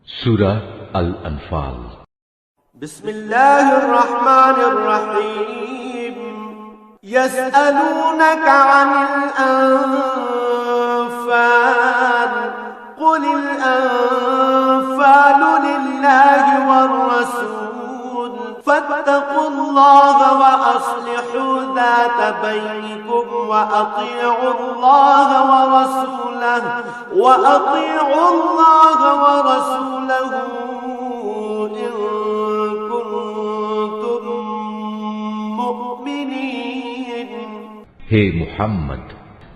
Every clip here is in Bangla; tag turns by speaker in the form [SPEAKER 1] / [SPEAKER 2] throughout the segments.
[SPEAKER 1] সূরা আল আনফাল।
[SPEAKER 2] বিসমিল্লাহির রহমানির রহিম। ইয়াসআলুনাকা আনিল আনফাল কুলিল আনফালু লিল্লাহি ওয়ার রাসূল ফাত্তাকুল্লাহা ওয়া আসলিহু যাতা বাইনিকুম ওয়া আতিউল্লাহা ওয়া রাসূলাহু
[SPEAKER 1] হে মুহাম্মদ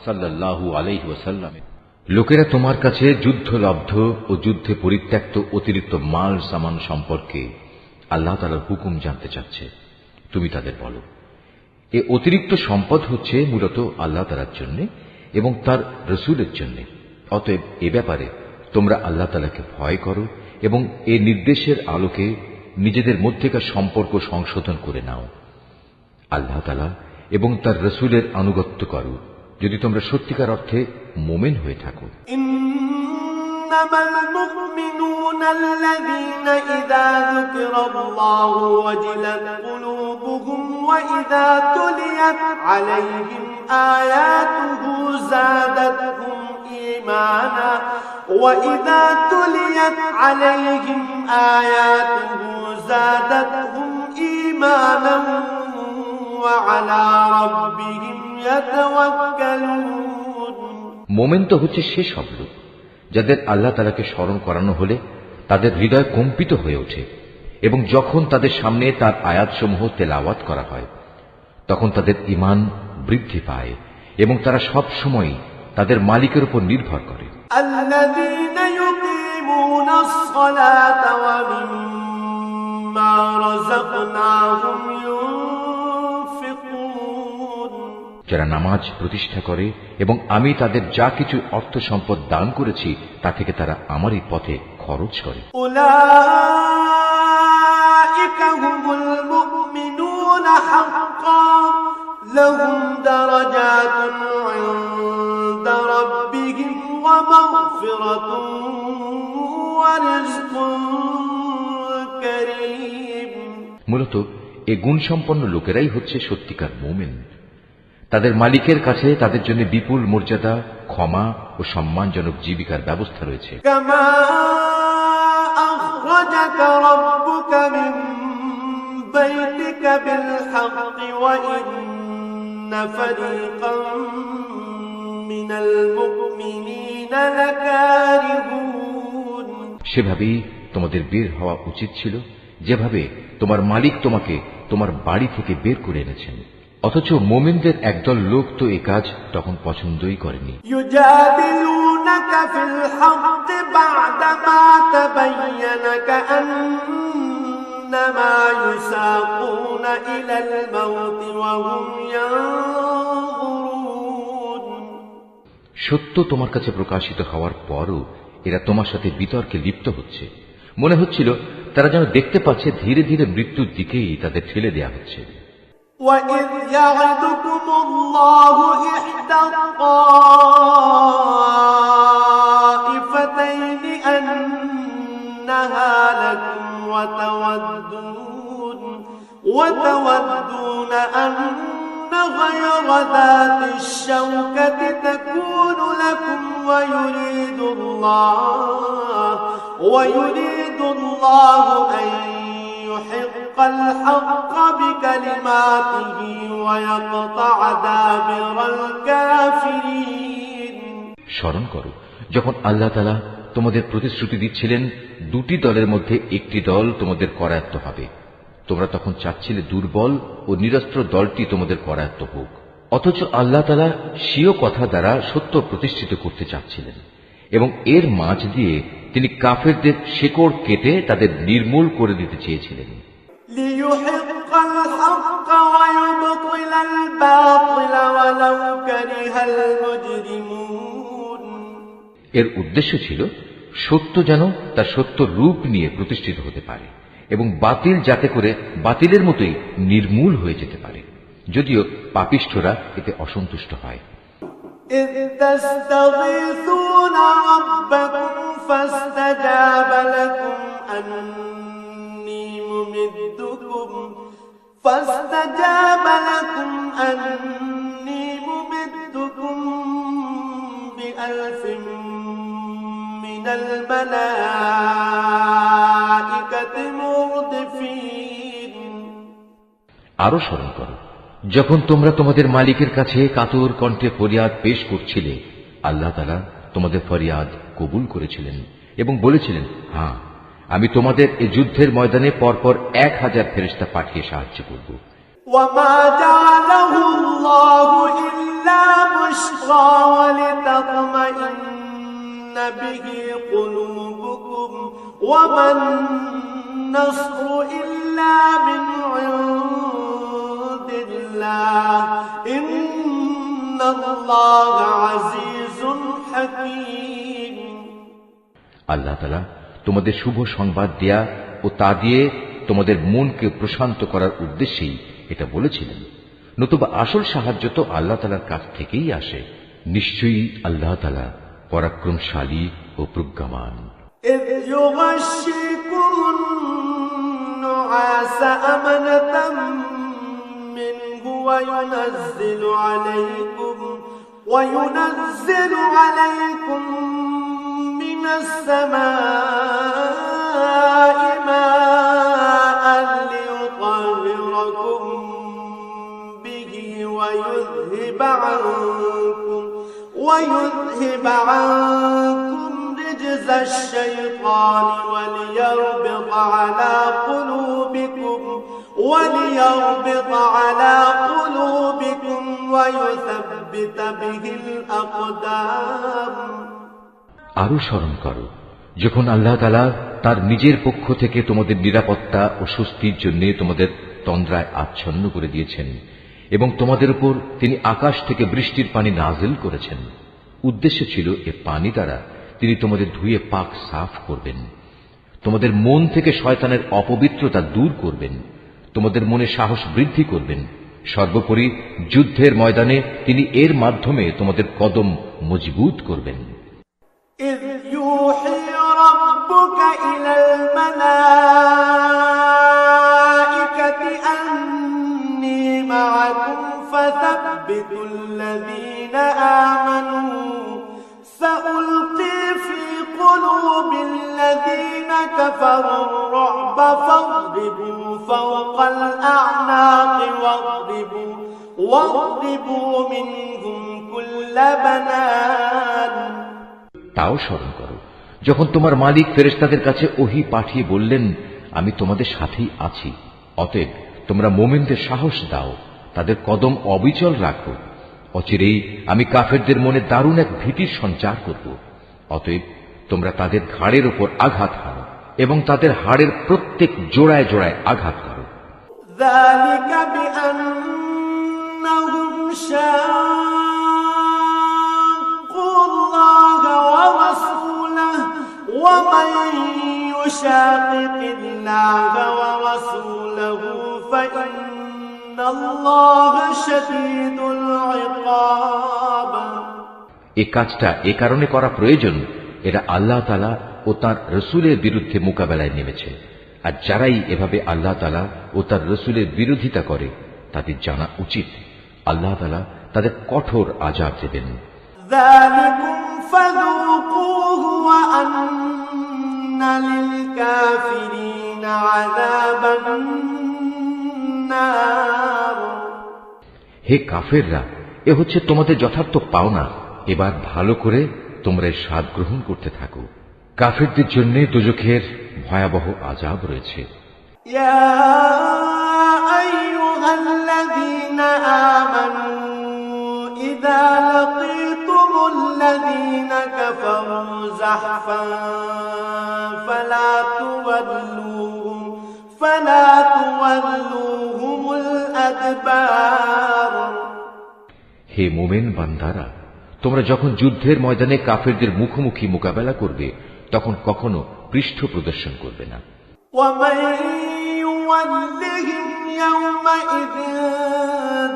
[SPEAKER 1] সাল্লাল্লাহু আলাইহি ওয়াসাল্লাম, লোকেরা তোমার কাছে যুদ্ধলব্ধ ও যুদ্ধে পরিত্যক্ত অতিরিক্ত মাল সামান সম্পর্কে আল্লাহ তাআলার হুকুম জানতে চাচ্ছে। তুমি তাদের বলো, এ অতিরিক্ত সম্পদ হচ্ছে মূলত আল্লাহ তাআলার জন্য এবং তার রাসূলের জন্য। অতএব এ ব্যাপারে তোমরা আল্লাহ তাআলাকে ভয় করো এবং এ নির্দেশের আলোকে নিজেদের মধ্যেকার সম্পর্ক সংশোধন করে নাও। আল্লাহ তাআলা এবং তার রাসূলের আনুগত্য করো যদি তোমরা সত্যিকার অর্থে মুমিন হয়ে থাকো।
[SPEAKER 2] ইন্নামাল মুমিনুনা আল্লাযীনা ইযা যুকিরাল্লাহু ওয়াজিলাত কুলুবুহুম ওয়া ইযা তুলিয়াত আলাইহিম আয়াতুহু যাদাতহুম ঈমানা ওয়া ইযা তুলিয়াত আলাইহিম আয়াতুহু যাদাতহুম ঈমানা
[SPEAKER 1] মোমেন তো হচ্ছে সে সব লোক যাদের আল্লাহ তাআলাকে স্মরণ করানো হলে তাদের হৃদয় কম্পিত হয়ে ওঠে এবং যখন তাদের সামনে তার আয়াতসমূহ তেলাওয়াত করা হয় তখন তাদের ঈমান বৃদ্ধি পায় এবং তারা সব সময় তাদের মালিকের উপর নির্ভর করে।
[SPEAKER 2] আল্লাযীনা ইউকিমুনাস সালাতা ওয়া মিম্মা রাযাকনাহুম
[SPEAKER 1] যারা নামাজ প্রতিষ্ঠা করে এবং আমি তাদের যা কিছু অর্থ সম্পদ দান করেছি তা থেকে তারা আমারই পথে খরচ করে।
[SPEAKER 2] উলাইকা হুমুল মুমিনুনা হাক্কান লাহুম দারাজাতুন ইনদা রাব্বিহিম ওয়া মাগফিরাতুন ওয়া রিজকুন কারীম।
[SPEAKER 1] মূলত এই গুণসম্পন্ন লোকেরাই হচ্ছে সত্যিকার মুমিন। তাদের মালিকের কাছে তাদের জন্য বিপুল মর্যাদা, ক্ষমা ও সম্মানজনক জীবিকার ব্যবস্থা রয়েছে।
[SPEAKER 2] কামা আখরাজাকা রাব্বুকা মিন বাইতিকা বিল হাক্কি ওয়া ইন্না ফারীকাম মিনাল মুমিনিনা লাকারিহুন।
[SPEAKER 1] সেভাবেই তোমাদের বের হওয়া উচিত ছিল, যেভাবে তোমার মালিক তোমাকে তোমার বাড়ি থেকে বের করে এনেছেন। অথচ মুমিনদের একদল লোক তো এ কাজ তখন পছন্দই করেনি।
[SPEAKER 2] ইউজাদিলুনাকা ফিল হাক্কি বা'দামা তাবায়্যানা কাআন্নামা ইউসাকুনা ইলাল মাউতি ওয়া হুম ইয়ানজুরুন।
[SPEAKER 1] সত্য তোমার কাছে প্রকাশিত হওয়ার পরও এরা তোমার সাথে বিতর্কে লিপ্ত হচ্ছে। মনে হচ্ছিল তারা যেন দেখতে পাচ্ছে ধীরে ধীরে মৃত্যুর দিকেই তাদের ঠেলে দেয়া হচ্ছে।
[SPEAKER 2] وَإِذْ يَعِدُكُمُ اللَّهُ إِحْدَى الطَّائِفَتَيْنِ أَنَّهَا لَكُمْ وَتَوَدُّونَ أَنَّ غَيْرَ ذَاتِ الشَّوْكَةِ تَكُونُ لَكُمْ وَيُرِيدُ اللَّهُ أَن يحق الحق بكلماته ويقطع دابر الكافرين।
[SPEAKER 1] স্মরণ করো যখন আল্লাহ তাআলা তোমাদের প্রতিশ্রুতি দিচ্ছিলেন দুটি দলের মধ্যে একটি দল তোমাদের করায়ত্ত হবে। তোমরা তখন চাচ্ছিলে দুর্বল ও নিরস্ত্র দলটি তোমাদের করায়ত্ত হোক। অথচ আল্লাহ তাআলা স্বীয় কথা দ্বারা সত্য প্রতিষ্ঠিত করতে চাচ্ছিলেন এবং এর মাঝ দিয়ে তিনি কাফেরদের শেকড় কেটে তাদের নির্মূল করে দিতে চেয়েছিলেন।
[SPEAKER 2] লিইউহিক্কাল হাক্কা ওয়া ইউবতিলাল বাতিলা ওয়ালাউ কারিহাল মুজরিমুন।
[SPEAKER 1] এর উদ্দেশ্য ছিল সত্য যেন তার সত্য রূপ নিয়ে প্রতিষ্ঠিত হতে পারে এবং বাতিল যাতে করে বাতিলের মতোই নির্মূল হয়ে যেতে পারে, যদিও পাপিষ্ঠরা এতে অসন্তুষ্ট হয়।
[SPEAKER 2] إذ تستغيثون ربكم فاستجاب لكم أني ممدكم بألف من الملائكة مردفين
[SPEAKER 1] আরো স্মরণ করো যখন তোমরা তোমাদের মালিকের কাছে কাতর কণ্ঠে ফরিয়াদ পেশ করছিলে, আল্লাহ তাআলা তোমাদের ফরিয়াদ কবুল করেছিলেন এবং বলেছিলেন, হ্যাঁ, আমি তোমাদের এই যুদ্ধের ময়দানে পরপর 1000 ফেরেশতা পাঠিয়ে সাহায্য করব।
[SPEAKER 2] وما جعله الله إلا بشرى ولتطمئن به قلوبكم وما النصر إلا من عند الله إن الله عزيز حكيم
[SPEAKER 1] আল্লাহ তাআলা তোমাদের শুভ সংবাদ দেয়া ও তা দিয়ে তোমাদের মনকে প্রশান্ত করার উদ্দেশ্যেই এটা বলেছিলেন, নতুবা আসল সাহায্য তো আল্লাহ তাআলার কাছ থেকেই আসে। নিশ্চয়ই আল্লাহ তাআলা পরাক্রমশালী ও প্রজ্ঞামান।
[SPEAKER 2] إذ يغشيكم النعاس أمنة منه وينزل عليكم من السماء ماء ليطهركم به ويذهب عنكم رجز الشيطان وليربط على قلوبكم ويثبت به الأقدام
[SPEAKER 1] আরো স্মরণ করো যখন আল্লাহ তাআলা তার নিজের পক্ষ থেকে তোমাদের নিরাপত্তা ও স্বস্তির জন্য তোমাদের তন্দ্রায় আচ্ছন্ন করে দিয়েছেন এবং তোমাদের উপর তিনি আকাশ থেকে বৃষ্টির পানি নাজিল করেছেন। উদ্দেশ্য ছিল এ পানি দ্বারা তিনি তোমাদের ধুয়ে পাক সাফ করবেন, তোমাদের মন থেকে শয়তানের অপবিত্রতা দূর করবেন, তোমাদের মনে সাহস বৃদ্ধি করবেন। সর্বোপরি যুদ্ধের ময়দানে তিনি এর মাধ্যমে তোমাদের কদম মজবুত করবেন।
[SPEAKER 2] إذ يوحي ربك إلى الملائكة أني معكم فثبتوا الذين آمنوا سألقي في قلوب الذين كفروا الرعب فاضربوا فوق الأعناق واضربوا منهم كل بنان
[SPEAKER 1] তাও স্মরণ করো যখন তোমার মালিক ফেরেশতাদের কাছে ওহী পাঠিয়ে বললেন, আমি তোমাদের সাথেই আছি, অতএব তোমরা মুমিনদের সাহস দাও, তাদের কদম অবিচল রাখো। অচিরেই আমি কাফেরদের মনে দারুণ এক ভীতির সঞ্চার করব। অতএব তোমরা তাদের ঘাড়ের উপর আঘাত হানো এবং তাদের হাড়ের প্রত্যেক জোড়ায় জোড়ায় আঘাত করো।
[SPEAKER 2] ذلك بأنهم شاقوا الله ورسوله ومن يشاقق الله ورسوله فإن الله شديد العقاب
[SPEAKER 1] এই কাজটা এ কারণে করা প্রয়োজন, এরা আল্লাহ তাআলা ও তার রসুলের বিরুদ্ধে মোকাবেলায় নেমেছে, আর যারাই এভাবে আল্লাহ তাআলা ও তার রসুলের বিরোধিতা করে তাদের জানা উচিত আল্লাহ তাআলা তাদের কঠোর আযাব দেবেন।
[SPEAKER 2] ذلكم فذوقوه وأن للكافرين عذاب النار
[SPEAKER 1] হে কাফেররা, এ হচ্ছে তোমাদের যথার্থ পাওনা, এবার ভালো করে তোমরা এর স্বাদ গ্রহণ করতে থাকো। কাফেরদের জন্য দোজখের ভয়াবহ আযাব রয়েছে।
[SPEAKER 2] ইয়া আইয়ুহাল্লাযীনা আমানু ইযা লাকীতুমুল্লাযীনা কাফারু যাহফান ফালা তুওয়াল্লুহুমুল আদবার।
[SPEAKER 1] হে মুমিন বান্দারা, তোমরা যখন যুদ্ধের ময়দানে কাফেরদের মুখোমুখি মোকাবেলা করবে তখন কখনো পৃষ্ঠ প্রদর্শন করবে না।
[SPEAKER 2] ومن يولهم يومئذ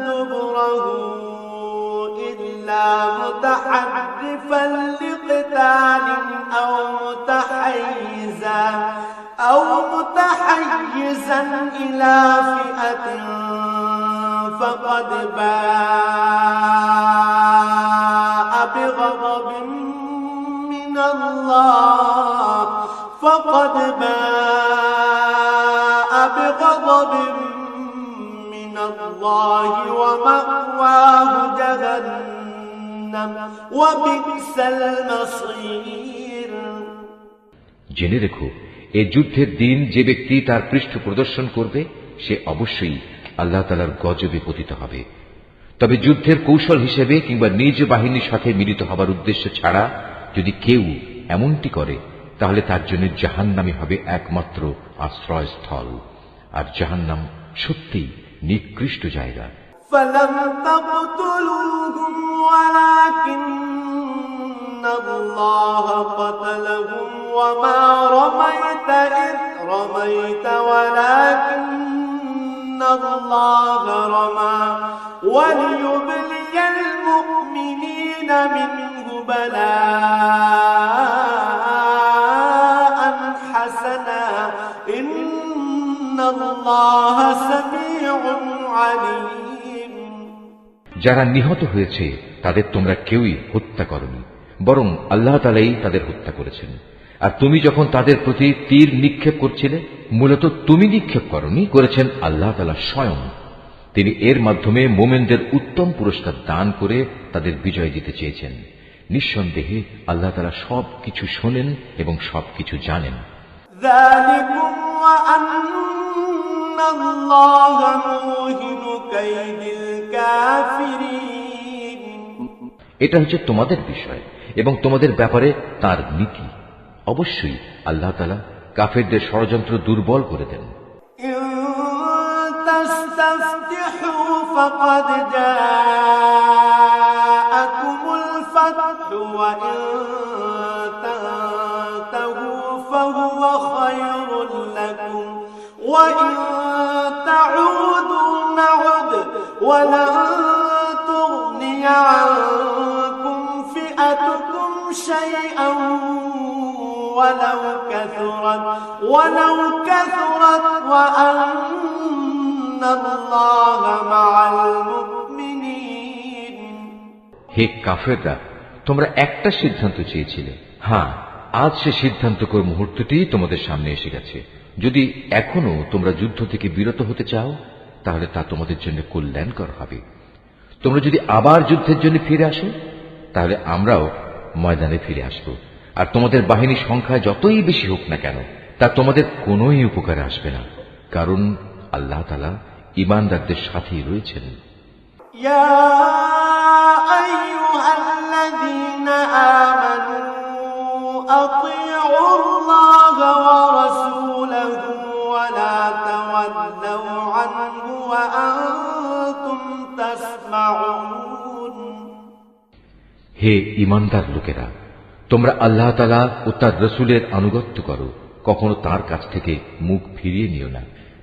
[SPEAKER 2] دبره إلا متحرفا لقتال قتال أو متحيزا إلى فئة فقد باء بغضب من الله ومأواه جهنم وبئس المصير।
[SPEAKER 1] জেনে রেখো, এ যুদ্ধের দিন যে ব্যক্তি তার পৃষ্ঠ প্রদর্শন করবে সে অবশ্যই আল্লাহ তাআলার গজবে পতিত হবে। তবে যুদ্ধের কৌশল হিসেবে কিংবা নিজ বাহিনীর সাথে মিলিত হবার উদ্দেশ্য ছাড়া যদি কেউ এমনটি করে তাহলে তার জন্য জাহান্নামই হবে একমাত্র আশ্রয়স্থল, আর জাহান্নাম সত্যিই নিকৃষ্ট জায়গা।
[SPEAKER 2] فلم تقتلوهم ولكن الله قتلهم وما رميت إذ رميت ولكن الله رمى وليبلي المؤمنين منه بلاء حسنا إن الله سميع عليم।
[SPEAKER 1] যারা নিহত হয়েছে তাদের তোমরা কেউই হত্যা করনি, বরং আল্লাহ তাআলাই তাদের হত্যা করেছেন। আর তুমি যখন তাদের প্রতি তীর নিক্ষেপ করছিলে, মূলত তুমি নিক্ষেপ করনি, করেছেন আল্লাহ তাআলা স্বয়ং। তিনি এর মাধ্যমে মুমিনদের উত্তম পুরস্কার দান করে তাদের বিজয় দিতে চেয়েছেন। নিঃসন্দেহে আল্লাহ তাআলা সবকিছু শোনেন এবং সবকিছু জানেন।
[SPEAKER 2] ذلكم وأن الله موهن كيد الكافرين।
[SPEAKER 1] এটা হচ্ছে তোমাদের বিষয় এবং তোমাদের ব্যাপারে তার নীতি। অবশ্যই আল্লাহ তাআলা কাফেরদের ষড়যন্ত্র দুর্বল করে দেন।
[SPEAKER 2] إن تستفتحوا فقد جاءكم الفتح وإن تنتهوا فهو خير لكم وإن تعودوا نعد ولن تغني عنكم فئتكم شيئا ولو كثرت وأن الله مع المؤمنين।
[SPEAKER 1] হে কাফেররা, তোমরা একটা সিদ্ধান্ত চেয়েছিলে, হ্যাঁ আজ সে সিদ্ধান্তকর মুহূর্তটি তোমাদের সামনে এসে গেছে। যদি এখনো তোমরা যুদ্ধ থেকে বিরত হতে চাও তাহলে তা তোমাদের জন্য কল্যাণকর হবে। তোমরা যদি আবার যুদ্ধের জন্য ফিরে আসো তাহলে আমরাও ময়দানে ফিরে আসব, আর তোমাদের বাহিনীর সংখ্যা যতই বেশি হোক না কেন তা তোমাদের কোনোই উপকারে আসবে না, কারণ আল্লাহ তাআলা ঈমানদারদের সাথেই রয়েছেন।
[SPEAKER 2] ইয়া আইয়ুহাল্লাযীনা আমানু আতিউল্লাহ ওয়া রাসূলাহু ওয়া লা তাওয়াল্লাউ আনহু ওয়া আনতুম তাসমাউন।
[SPEAKER 1] হে ঈমানদার লোকেরা, তোমরা আল্লাহ তাআলা ও তার রাসূলের আনুগত্য করো, কখনো তার কাছ থেকে মুখ ফিরিয়ে নিও না,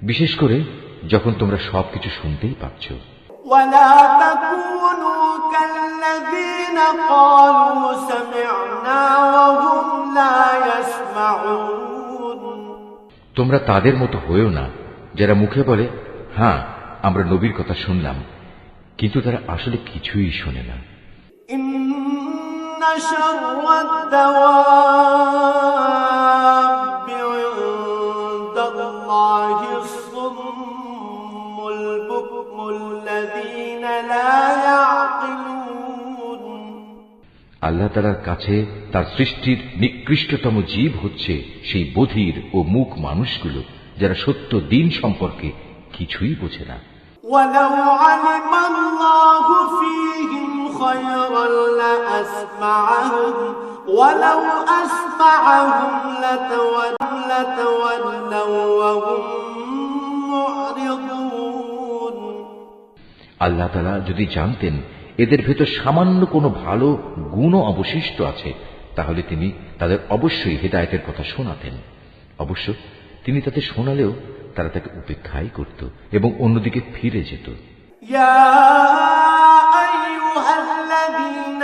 [SPEAKER 1] বিশেষ করে যখন তোমরা সবকিছু শুনতেই পাচ্ছ।
[SPEAKER 2] ওয়ালা তাকুনু কাল্লাযীনা ক্বালু সামি'না ওয়া হুম লা ইয়াসমাউন।
[SPEAKER 1] তোমরা তাদের মতো হয়েও না যারা মুখে বলে হ্যাঁ আমরা নবীর কথা শুনলাম, কিন্তু তারা আসলে কিছুই শোনে না।
[SPEAKER 2] ইন্না শাররাদ দাওয়াবি ইনদাল্লাহিস সুম্মুল বুকমুল্লাযীনা লা ইয়াকিলুন।
[SPEAKER 1] আল্লাহ তাআলার কাছে তার সৃষ্টির নিকৃষ্টতম জীব হচ্ছে সেই বধির ও মূক মানুষগুলো যারা সত্য দিন সম্পর্কে কিছুই বোঝে না।
[SPEAKER 2] ওয়ালাউ আলিমা আল্লাহু ফীহিম খায়রান লাআসমা'আহুম ওয়ালাউ আসমা'আহুম লাতাওয়াল্লাউ ওয়া হুম মু'রিদুন।
[SPEAKER 1] আল্লাহ তাআলা যদি জানতেন এদের ভেতর সামান্য কোনো ভালো গুণও অবশিষ্ট আছে তাহলে তিনি তাদের অবশ্যই হিদায়াতের কথা শোনাতেন। অবশ্য তিনি তাদের শোনালেও তারা তাকে উপেক্ষাই করত এবং অন্যদিকে ফিরে যেত।
[SPEAKER 2] ইয়া আইয়ুহাল্লাযীনা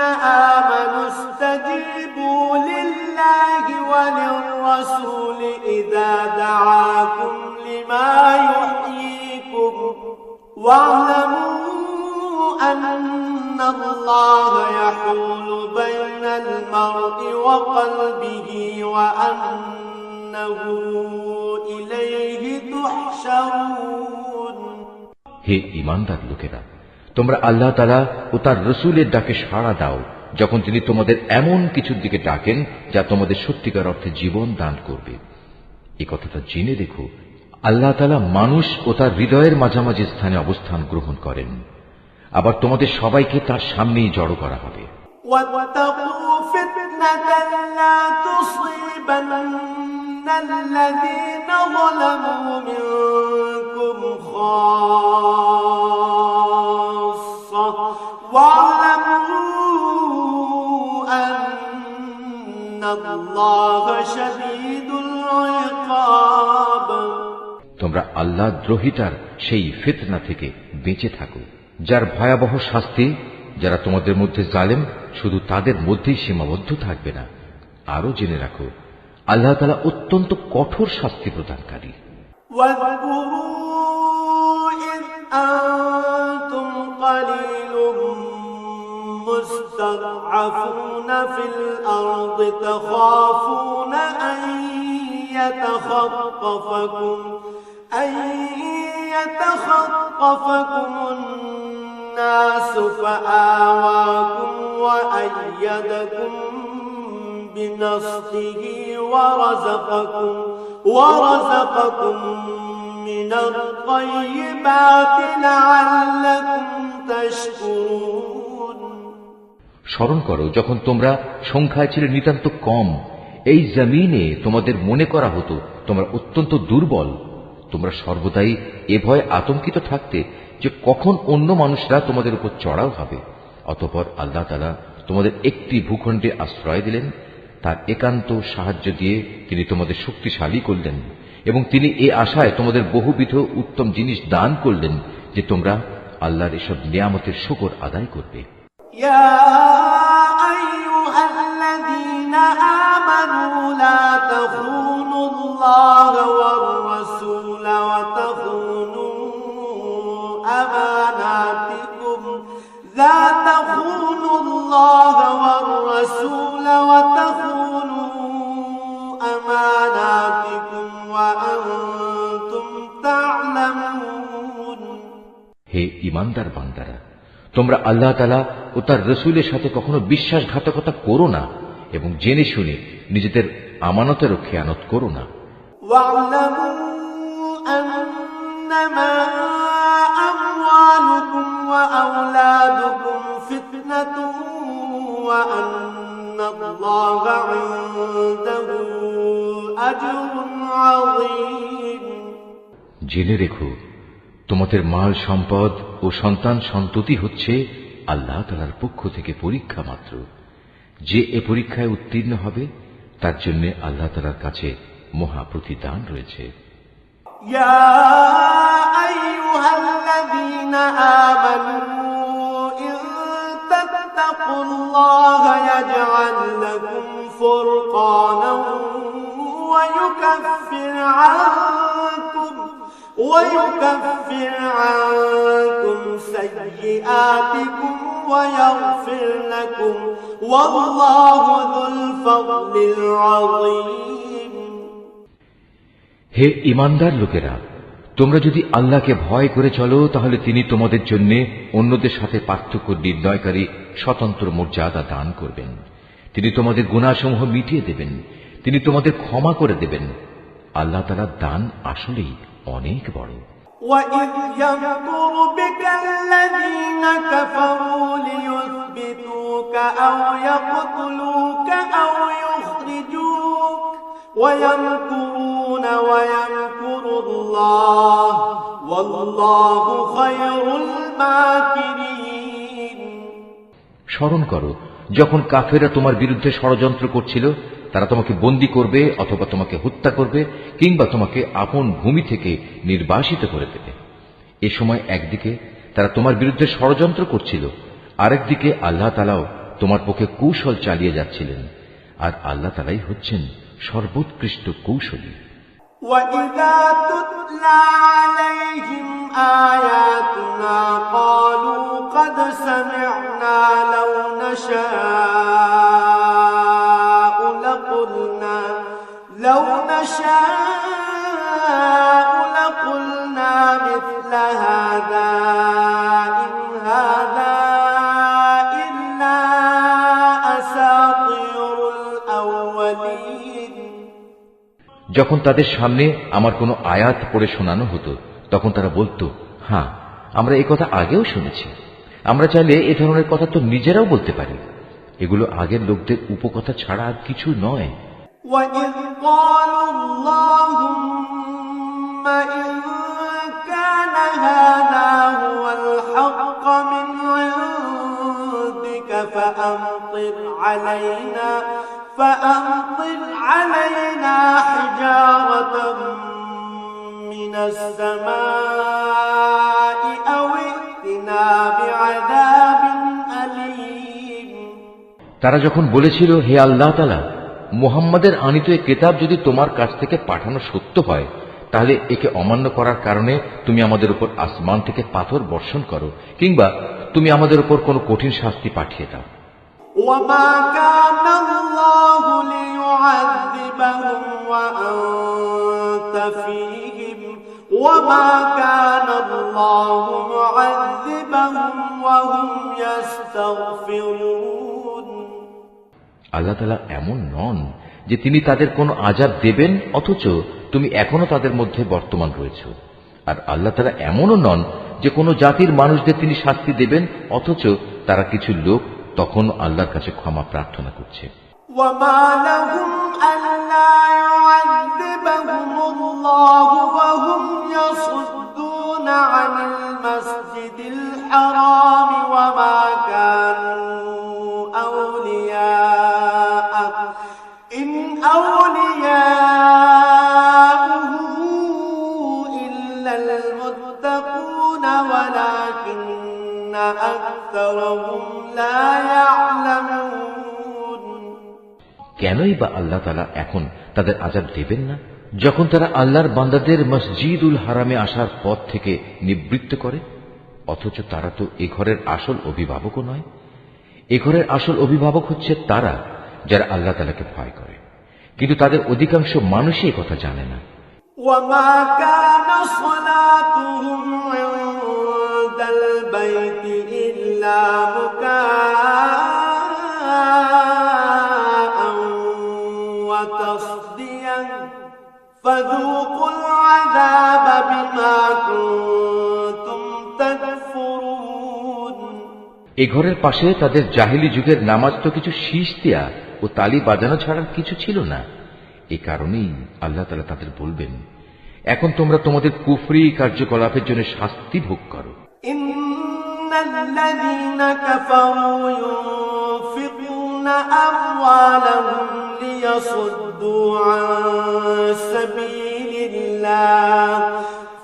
[SPEAKER 2] آمنوا استجيبوا لله وللرسول إذا دعاكم لما يحييكم واعلموا أن الله يحول بين المرء وقلبه وأنه إليه تحشرون.
[SPEAKER 1] হে ঈমানদার লোকেরা, তোমরা আল্লাহ তাআলা ও তার রাসূলের ডাকে সাড়া দাও যখন তিনি তোমাদের এমন কিছুর দিকে ডাকেন যা তোমাদের সত্যিকার অর্থে জীবন দান করবে। এই কথাটা জেনে দেখো, আল্লাহ তাআলা মানুষ ও তার হৃদয়ের মাঝামাঝি স্থানে অবস্থান গ্রহণ করেন। আবার তোমাদের সবাইকে তার সামনেই জড়ো করা হবে।
[SPEAKER 2] واتقوا فتنة لا تصيبن الذين ظلموا منكم خاصة واعلموا أن الله شديد العقاب.
[SPEAKER 1] তোমরা আল্লাহ দ্রোহিতার সেই ফিতনা থেকে বেঁচে থাকো, যার ভয়াবহ শাস্তি যারা তোমাদের মধ্যে জালেম শুধু তাদের মধ্যেই সীমাবদ্ধ থাকবে না। আরো জেনে রাখো, আল্লাহ তাআলা অত্যন্ত কঠোর শাস্তি প্রদানকারী।
[SPEAKER 2] واذكروا إذ أنتم قليل مستضعفون في الأرض تخافون أن يتخطفكم الناس فآواكم وأيدكم بنصره ورزقكم من الطيبات لعلكم تشكرون.
[SPEAKER 1] স্মরণ করো যখন তোমরা সংখ্যায় ছিলে নিতান্ত কম, এই জমিনে তোমাদের মনে করা হতো তোমরা অত্যন্ত দুর্বল। তোমরা সর্বদাই এ ভয়ে আতঙ্কিত থাকতে যে কখন অন্য মানুষরা তোমাদের উপর চড়াও হবে। অতঃপর আল্লাহ তাআলা তোমাদের একটি ভূখণ্ডে আশ্রয় দিলেন, তার একান্ত সাহায্য দিয়ে তিনি তোমাদের শক্তিশালী করলেন এবং তিনি এ আশায় তোমাদের বহুবিধ উত্তম জিনিস দান করলেন যে তোমরা আল্লাহর এসব নিয়ামতের শুকর আদায় করবে।
[SPEAKER 2] يا أيها الذين آمنوا لا تخونوا الله والرسول وتخونوا أماناتكم وأنتم تعلمون.
[SPEAKER 1] হে ঈমানদার বান্দারা, তোমরা আল্লাহ তাআলা ও তার রাসূলের সাথে কখনো বিশ্বাসঘাতকতা করো না এবং জেনে শুনে নিজেদের আমানতেরও খেয়ানত করো না।
[SPEAKER 2] واعلموا أنما أموالكم وأولادكم فتنة وأن الله عنده أجر عظيم.
[SPEAKER 1] জেনে রেখো, তোমাদের মাল সম্পদ ও সন্তান সন্ততি হচ্ছে আল্লাহ তাআলার পক্ষ থেকে পরীক্ষা মাত্র। যে এ পরীক্ষায় উত্তীর্ণ হবে তার জন্য আল্লাহ তাআলার কাছে মহা প্রতিদান রয়েছে।
[SPEAKER 2] يا أيها الذين آمنوا إن تتقوا الله يجعل لكم فرقانا ويكفر عنكم سيئاتكم ويغفر لكم والله ذو الفضل العظيم.
[SPEAKER 1] হে ঈমানদার লোকেরা, তোমরা যদি আল্লাহকে ভয় করে চলো তাহলে তিনি তোমাদের জন্য অন্যদের সাথে পার্থক্য নির্ণয়কারী স্বতন্ত্র মর্যাদা দান করবেন। তিনি তোমাদের গুনাহসমূহ মিটিয়ে দেবেন, তিনি তোমাদের ক্ষমা করে দেবেন। আল্লাহ তাআলার দান আসলেই অনেক বড়।
[SPEAKER 2] وَإِذْ يَمْكُرُ بِكَ الَّذِينَ كَفَرُوا لِيُثْبِتُوكَ أَوْ يَقْتُلُوكَ أَوْ يُخْرِجُوكَ وَيَمْكُرُونَ وَيَمْكُرُ اللَّهُ وَاللَّهُ خَيْرُ الْمَاكِرِينَ.
[SPEAKER 1] স্মরণ করো যখন কাফেররা তোমার বিরুদ্ধে ষড়যন্ত্র করছিল, তারা তোমাকে বন্দী করবে অথবা তোমাকে হত্যা করবে কিংবা তোমাকে আপন ভূমি থেকে নির্বাসিত করে দেবে। এ সময় একদিকে তারা তোমার বিরুদ্ধে ষড়যন্ত্র করছিল, আরেকদিকে আল্লাহ তাআলাও তোমার পক্ষে কৌশল চালিয়ে যাচ্ছিলেন, আর আল্লাহ তাআলাই হচ্ছেন সর্বোৎকৃষ্ট কৌশলী।
[SPEAKER 2] وَإِذَا تُتْلَى عَلَيْهِمْ آيَاتُنَا قَالُوا قَدْ سَمِعْنَا لَوْ نَشَاءُ لَقُلْنَا مِثْلَ هَذَا إِنْ هَذَا إِلَّا أَسَاطِيرُ الْأَوَّلِينَ।
[SPEAKER 1] যখন তাদের সামনে আমার কোনো আয়াত পড়ে শোনানো হতো, তখন তারা বলতো, হ্যাঁ, আমরা এই কথা আগেও শুনেছি, আমরা চাইলে এ ধরনের কথা তো নিজেরাও বলতে পারি। এগুলো আগের লোকদের উপকথা ছাড়া আর কিছু নয়।
[SPEAKER 2] وَإِذْ قَالُوا اللَّهُمَّ إِن كَانَ هَذَا هُوَ الْحَقَّ مِنْ عِندِكَ فَأَمْطِرْ عَلَيْنَا حِجَارَةً مِنَ السَّمَاءِ أَوْ ائْتِنَا بِعَذَابٍ أَلِيمٍ।
[SPEAKER 1] তারা যখন বলেছিল, হে আল্লাহ তাআলা, মুহাম্মাদের আনিত এই কিতাব যদি তোমার কাছ থেকে পাঠানো সত্য হয়, তাহলে একে অমান্য করার কারণে তুমি আমাদের উপর আসমান থেকে পাথর বর্ষণ করো, কিংবা তুমি আমাদের উপর কোনো কঠিন শাস্তি পাঠিয়ে দাও।
[SPEAKER 2] وَمَا كَانَ اللَّهُ لِيُعَذِّبَهُمْ وَأَنْتَ فِيهِمْ وَمَا كَانَ اللَّهُ مُعَذِّبَهُمْ وَهُمْ يَسْتَغْفِرُونَ।
[SPEAKER 1] আল্লাহ তাআলা এমন নন যে তিনি তাদের কোনো আযাব দেবেন অথচ তুমি এখনো তাদের মধ্যে বর্তমান রয়েছ, আর আল্লাহ তাআলা এমনও নন যে কোনো জাতির মানুষদের তিনি শাস্তি দেবেন অথচ তারা কিছু লোক তখন আল্লাহর কাছে ক্ষমা প্রার্থনা করছে।
[SPEAKER 2] وَمَا لَهُمْ أَلَّا يُعَذِّبَهُمُ اللَّهُ وَهُمْ يَصُدُّونَ عَنِ الْمَسْجِدِ الْحَرَامِ وَمَا كَانُوا أَوْلِيَاءَهُ إِنْ أَوْلِيَاؤُهُ إِلَّا الْمُتَّقُونَ وَلَكِنَّ أَكْثَرَهُمْ لَا يَعْلَمُونَ।
[SPEAKER 1] কেনই বা আল্লাহ তাআলা এখন তাদের আযাব দেবেন না, যখন তারা আল্লাহর বান্দাদের মসজিদুল হারামে আসার পথ থেকে নিবৃত্ত করে? অথচ তারা তো এ ঘরের আসল অভিভাবকও নয়। এ ঘরের আসল অভিভাবক হচ্ছে তারা যারা আল্লাহ তাআলাকে ভয় করে, কিন্তু তাদের অধিকাংশ মানুষই কথা জানে না।
[SPEAKER 2] وَمَا كَانَ صَلَاتُهُمْ عِندَ الْبَيْتِ إِلَّا مُكَاءً وَتَصْدِيًا فَذُوقُوا الْعَذَابَ بِمَا كُنتُمْ تَكْفُرُونَ।
[SPEAKER 1] এ ঘরের পাশে তাদের জাহিলি যুগের নামাজ তো কিছু শীষ দেয়া ও তালি বাজানো ছাড়ার কিছু ছিল না। এই কারণেই আল্লাহ তাআলা তাদের বলবেন, এখন তোমরা তোমাদের কুফরি কার্যকলাপের জন্য শাস্তি ভোগ করো।
[SPEAKER 2] ইন্নাল্লাযীনা কাফারু ইউনফিকুনা আমওয়ালাহুম লিয়াসুদ্দু আন সাবিলিল্লাহ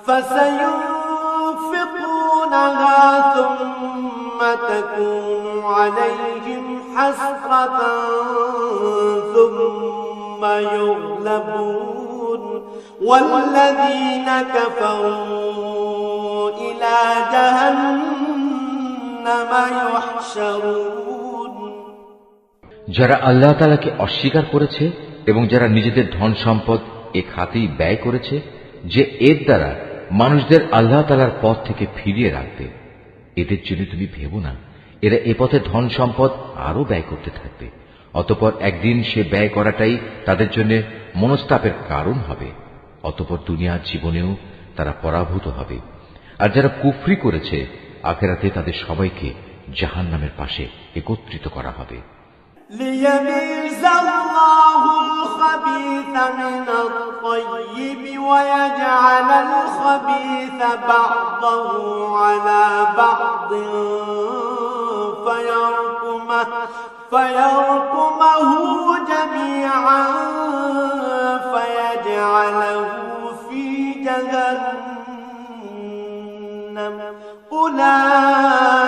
[SPEAKER 2] ফাসায়ুনফিকুনাহা থুম্মা তাকুনু আলাইহিম হাসরাতান থুম্মা يغلبون والذين كفروا إلى جهنم يحشرون।
[SPEAKER 1] যারা আল্লাহ তাআলাকে অস্বীকার করেছে এবং যারা নিজেদের ধন সম্পদ এ খাতেই ব্যয় করেছে, যে এর দ্বারা মানুষদের আল্লাহ তাআলার পথ থেকে ফিরিয়ে রাখবে, এদের জন্য তুমি ভেবো না এরা এ পথে ধন সম্পদ আরো ব্যয় করতে থাকবে, অতঃপর একদিন সে ব্যয় করাটাই তাদের জন্য মনস্তাপের কারণ হবে, অতঃপর দুনিয়ার জীবনেও তারা পরাভূত হবে। আর যারা কুফরি করেছে, আখিরাতে তাদের সবাইকে জাহান্নামের পাশে একত্রিত করা হবে।
[SPEAKER 2] ليميز الله الخبيث من الطيب ويجعل الخبيث بعضه على بعض فيركمه جميعا فيجعله في جهنم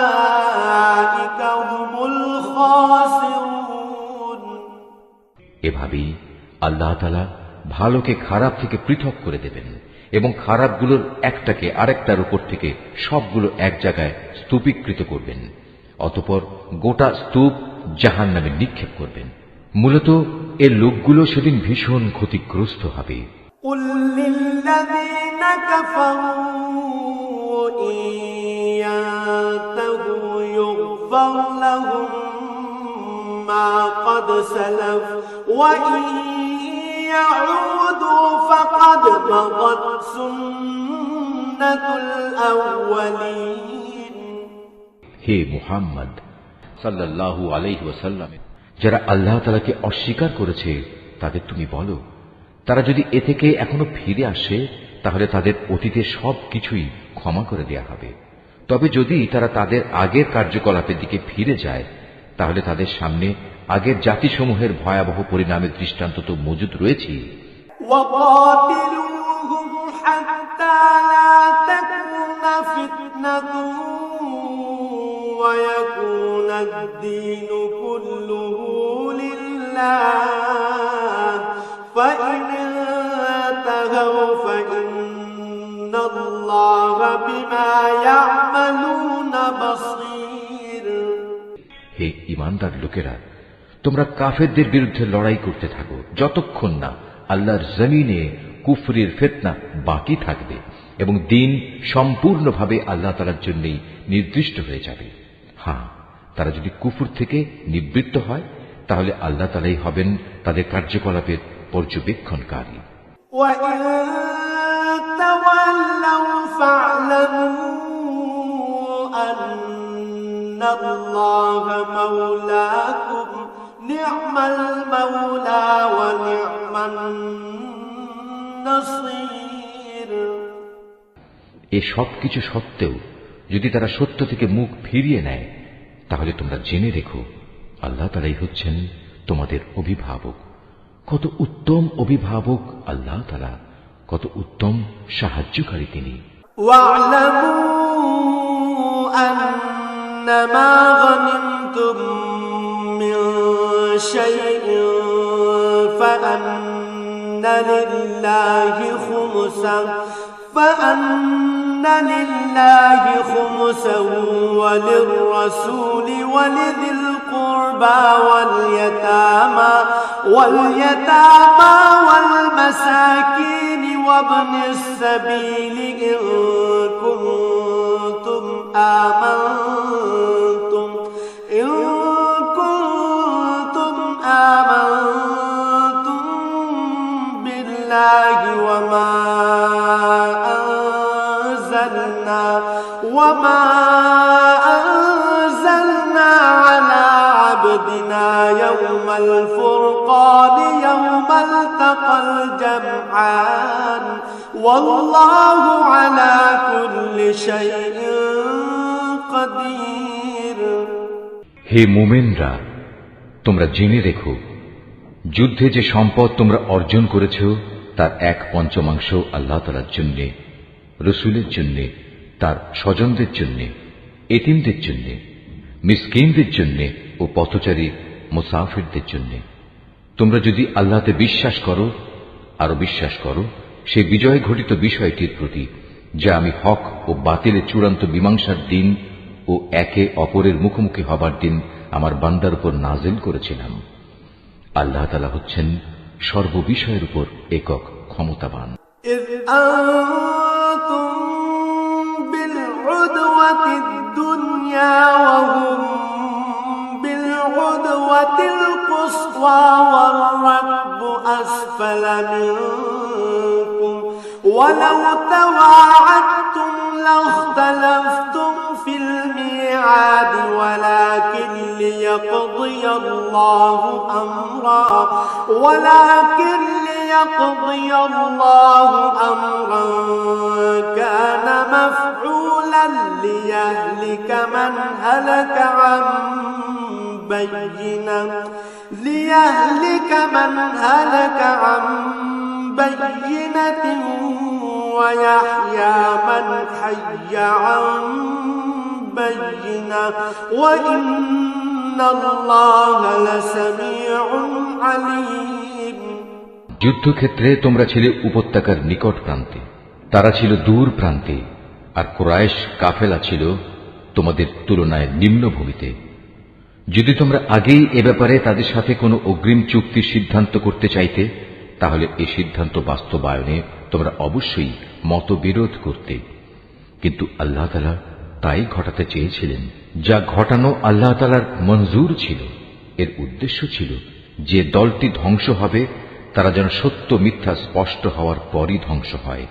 [SPEAKER 2] أولئك هم الخاسرون।
[SPEAKER 1] এভাবেই আল্লাহ তাআলা ভালোকে খারাপ থেকে পৃথক করে দেবেন এবং খারাপগুলোর একটাকে আরেকটার উপর থেকে সবগুলো এক জায়গায় স্তূপীকৃত করবেন। অতঃপর গোটা স্তূপ জাহান্নামে নিক্ষেপ করবেন। মূলত এর লোকগুলো সেদিন ভীষণ ক্ষতিগ্রস্ত হবে।
[SPEAKER 2] قل للذين كفروا إن ينتهوا يغفر لهم ما قد سلف وإن يعودوا فقد مضت سنة الأولين।
[SPEAKER 1] হে মুহাম্মদ সাল্লাল্লাহু আলাইহি ওয়াসাল্লাম, যারা আল্লাহ তাআলাকে অস্বীকার করেছে তাদের তুমি বলো, তারা যদি এ থেকে এখনো ফিরে আসে তাহলে তাদের অতীতের সব কিছুই ক্ষমা করে দেয়া হবে। তবে যদি তারা তাদের আগের কার্যকলাপের দিকে ফিরে যায় তাহলে তাদের সামনে আগের জাতিসমূহের ভয়াবহ পরিণামের দৃষ্টান্ত তো মজুদ রয়েছে।
[SPEAKER 2] وقاتلوهم حتى لا تكون فتنة ويكون الدين كله لله فإن انتهوا فإن الله بما يعملون بصير।
[SPEAKER 1] হে ঈমানদার লোকেরা, তোমরা কাফেরদের বিরুদ্ধে লড়াই করতে থাকো যতক্ষণ না আল্লাহর জমিনে কুফরির ফিতনা বাকি থাকবে এবং দ্বীন সম্পূর্ণভাবে আল্লাহ তাআলার জন্যই নির্দিষ্ট হয়ে যাবে। হ্যাঁ, তারা যদি কুফর থেকে নিবৃত্ত হয় তাহলে আল্লাহ তাআলাই হবেন তাদের কার্যকলাপের পর্যবেক্ষণকারী।
[SPEAKER 2] وَإِن تَوَلَّوْا فَاعْلَمُوا أَنَّ اللَّهَ مَوْلَاكُمْ نِعْمَ الْمَوْلَى وَنِعْمَ النَّصِيرُ।
[SPEAKER 1] এ সব কিছু সত্ত্বেও যদি তারা সত্য থেকে মুখ ফিরিয়ে নেয় তাহলে তোমরা জেনে রেখো আল্লাহ তাআলাই হচ্ছেন তোমাদের অভিভাবক। কত উত্তম অভিভাবক আল্লাহ তাআলা, কত উত্তম সাহায্যকারী তিনি।
[SPEAKER 2] وَاعْلَمُوا أَنَّمَا غَنِمْتُم مِّن شَيْءٍ فَأَنَّ لِلَّهِ خُمُسَهُ وَلِلرَّسُولِ وَلِذِي الْقُرْبَى وَالْيَتَامَى وَالْمَسَاكِينِ وَابْنِ السَّبِيلِ إِن كُنتُمْ آمنتم بالله وما أنزلنا على عبدنا يوم الفرقان يوم التقى الجمعان والله على كل شيء قدير।
[SPEAKER 1] হে মুমিনরা, তোমরা জেনে রেখো যুদ্ধে যে সম্পদ তোমরা অর্জন করেছ তার 1/5 আল্লাহ তাআলার জন্য, রাসূলের জন্য, তার স্বজনদের জন্য, এতিমদের জন্য, মিসকিনদের জন্য ও পথচারী মুসাফিরদের জন্য। তোমরা যদি আল্লাহতে বিশ্বাস করো, আরো বিশ্বাস করো সেই বিজয় ঘটিত বিষয়টির প্রতি যা আমি হক ও বাতিলের চূড়ান্ত মীমাংসার দিন ও একে অপরের মুখোমুখি হবার দিন আমার বান্দার উপর নাজিল করেছিলাম। আল্লাহ তাআলা হচ্ছেন সর্ববিষয়ের উপর একক ক্ষমতাবান।
[SPEAKER 2] بالعدوة الدنيا وهم بالعدوة القصوى والركب أسفل منكم ولو تواعدتم لاختلفتم في الميعاد ولكن ليقضي الله أمرا كان مفعولا ليهلك من هلك عن بينة ويحيى من حي عن بينة وإن الله لسميع عليم۔
[SPEAKER 1] যুদ্ধক্ষেত্রে তোমরা ছিলে উপত্যকার নিকট প্রান্তে, তারা ছিল দূর প্রান্তে, আর কুরাইশ কাফেলা ছিল তোমাদের তুলনায় নিম্নভূমিতে। যদি তোমরা আগেই এ ব্যাপারে তাদের সাথে কোনো অগ্রিম চুক্তির সিদ্ধান্ত করতে চাইতে, তাহলে এই সিদ্ধান্ত বাস্তবায়নে তোমরা অবশ্যই মতবিরোধ করতে। কিন্তু আল্লাহ তাআলা তাই ঘটাতে চেয়েছিলেন যা ঘটানো আল্লাহ তাআলার মঞ্জুর ছিল। এর উদ্দেশ্য ছিল যে দলটি ধ্বংস হবে তারা যেন সত্য মিথ্যা স্পষ্ট হওয়ার পরই ধ্বংস হয়,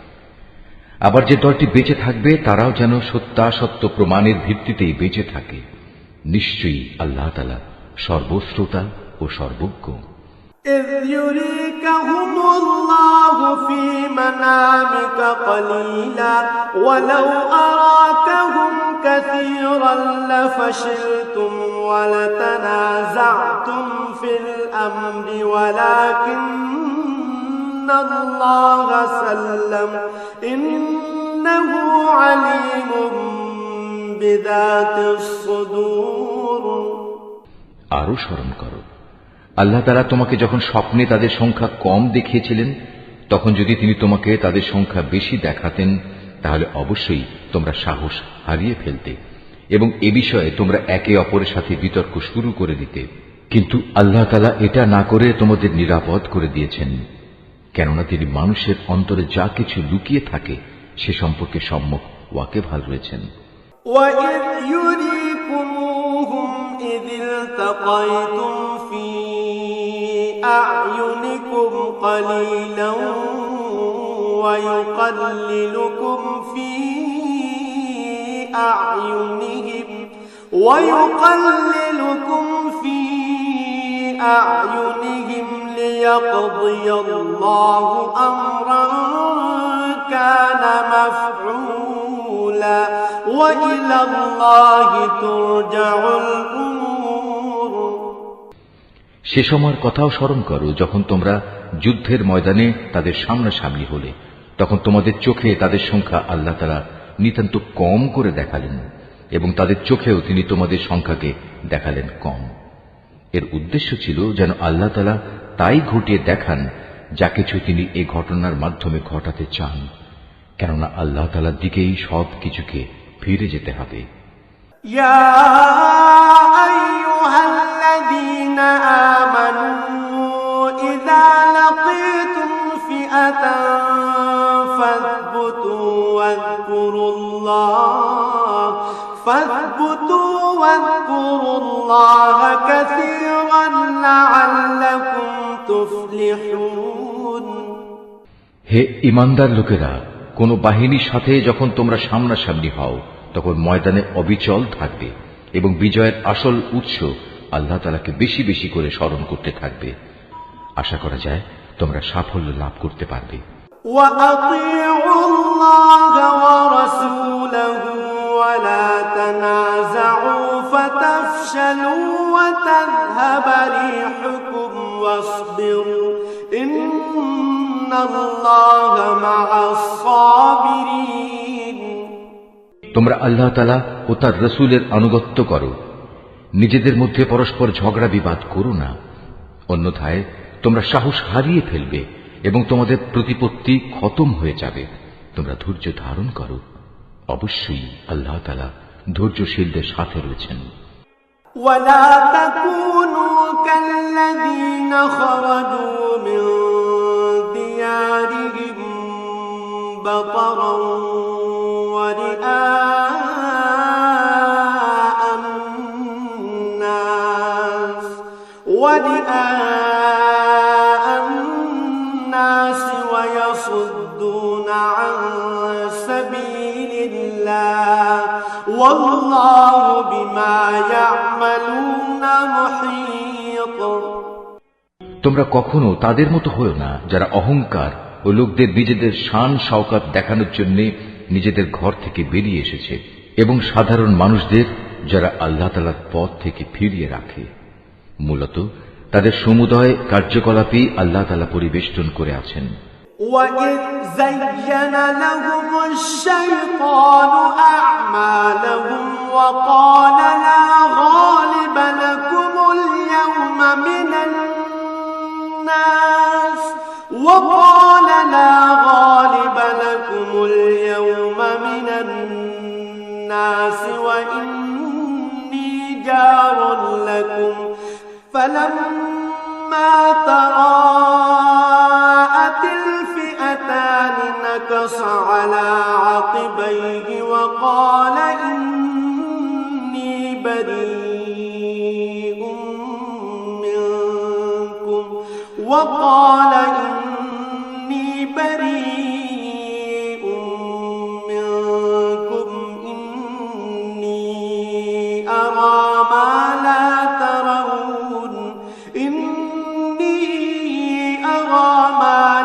[SPEAKER 1] আবার যে দলটি বেঁচে থাকবে তারাও যেন সত্যাসত্য প্রমাণের ভিত্তিতেই বেঁচে থাকে। নিশ্চয়ই আল্লাহ তাআলা সর্বশ্রোতা ও সর্বজ্ঞ।
[SPEAKER 2] إذ يريكهم الله في منامك قليلا ولو أراكهم كثيرا لفشلتم ولتنازعتم في الأمر ولكن الله سلم إنه عليم بذات الصدور।
[SPEAKER 1] আরো স্মরণ করো, আল্লাহ তাআলা তোমাকে যখন স্বপ্নে তাদের সংখ্যা কম দেখিয়েছিলেন, তখন যদি তিনি তোমাকে তাদের সংখ্যা বেশি দেখাতেন তাহলে অবশ্যই তোমরা সাহস হারিয়ে ফেলতে এবং এ বিষয়ে তোমরা একে অপরের সাথে বিতর্ক শুরু করে দিতে। কিন্তু আল্লাহ তাআলা এটা না করে তোমাদের নিরাপদ করে দিয়েছেন, কেননা তিনি মানুষের অন্তরে যা কিছু লুকিয়ে থাকে সে সম্পর্কে সম্যক ওয়াকিবহাল রয়েছেন।
[SPEAKER 2] وَإِذْ يُرِيكُمُوهُمْ إِذِ الْتَقَيْتُمْ فِي أَعْيُنِكُمْ قَلِيلًا وَيُقَلِّلُكُمْ فِي أَعْيُنِهِمْ لِيَقْضِيَ اللَّهُ أَمْرًا كَانَ مَفْعُولًا وَإِلَى اللَّهِ تُرْجَعُ الْأُمُورُ।
[SPEAKER 1] সে সময়ের কথাও স্মরণ করো যখন তোমরা যুদ্ধের ময়দানে তাদের সামনাসামনি হলে, তখন তোমাদের চোখে তাদের সংখ্যা আল্লাহ তাআলা নিতান্ত কম করে দেখালেন এবং তাদের চোখেও তিনি তোমাদের সংখ্যাকে দেখালেন কম। এর উদ্দেশ্য ছিল যেন আল্লাহ তাআলা তাই ঘটিয়ে দেখান যা কিছু তিনি এই ঘটনার মাধ্যমে ঘটাতে চান, কেননা আল্লাহ তাআলার দিকেই সব কিছুকে ফিরে যেতে হবে।
[SPEAKER 2] ইয়া আইয়ুহাল্লাযীনা আমানু ইযা লাকীতুম ফিআতান ফাসবুতু ওয়াযকুরুল্লাহা কাসীরান লাআল্লাকুম তুফলিহুন।
[SPEAKER 1] হে ঈমানদার লোকেরা, কোন বাহিনীর সাথে যখন তোমরা সামনাসামনি হও তখন ময়দানে অবিচল থাকবে এবং বিজয়ের আসল উৎস আল্লাহ তাআলাকে বেশি বেশি করে স্মরণ করতে থাকবে। আশা করা যায় তোমরা সাফল্য লাভ করতে পারবে।
[SPEAKER 2] وَأَطِيعُوا اللَّهَ وَرَسُولَهُ وَلَا تَنَازَعُوا فَتَفْشَلُوا وَتَذْهَبَ رِيحُكُمْ وَاصْبِرُوا إِنَّ اللَّهَ مَعَ الصَّابِرِينَ।
[SPEAKER 1] তোমরা আল্লাহ তাআলা ও তার রাসূলের আনুগত্য করো, নিজেদের মধ্যে পরস্পর ঝগড়া বিবাদ করো না, অন্যথায় তোমরা সাহস হারিয়ে ফেলবে এবং তোমাদের প্রতিপত্তি খতম হয়ে যাবে। তোমরা ধৈর্য ধারণ করো, অবশ্যই আল্লাহ তাআলা ধৈর্যশীলদের সাথে রয়েছেন।
[SPEAKER 2] ولا تكونوا كالذين خرجوا من ديارهم بطرا ورئاء الناس ويصدون عن سبيل الله والله بما يعملون محيط।
[SPEAKER 1] তোমরা কখনো তাদের মতো হও না যারা অহংকার ও লোকদের নিজেদের শান শওকত দেখানোর জন্য নিজেদের ঘর থেকে বেরিয়ে এসেছে এবং সাধারণ মানুষদের যারা আল্লাহ তাআলার পথ থেকে ফিরিয়ে রাখে। মূলত তাদের সমুদয় কার্যকলাপই আল্লাহ তাআলা পরিবেষ্টন করে আছেন।
[SPEAKER 2] وَإِذْ زَيَّنَ لَهُمُ الشَّيْطَانُ أَعْمَالَهُمْ وَقَالَ لَا غَالِبَ لَكُمُ الْيَوْمَ مِنَ النَّاسِ وقال لا غالب لكم اليوم من الناس وإني جار لكم فلما تراءت الفئتان نكص على عقبيه وقال إني بريء منكم إني أرى ما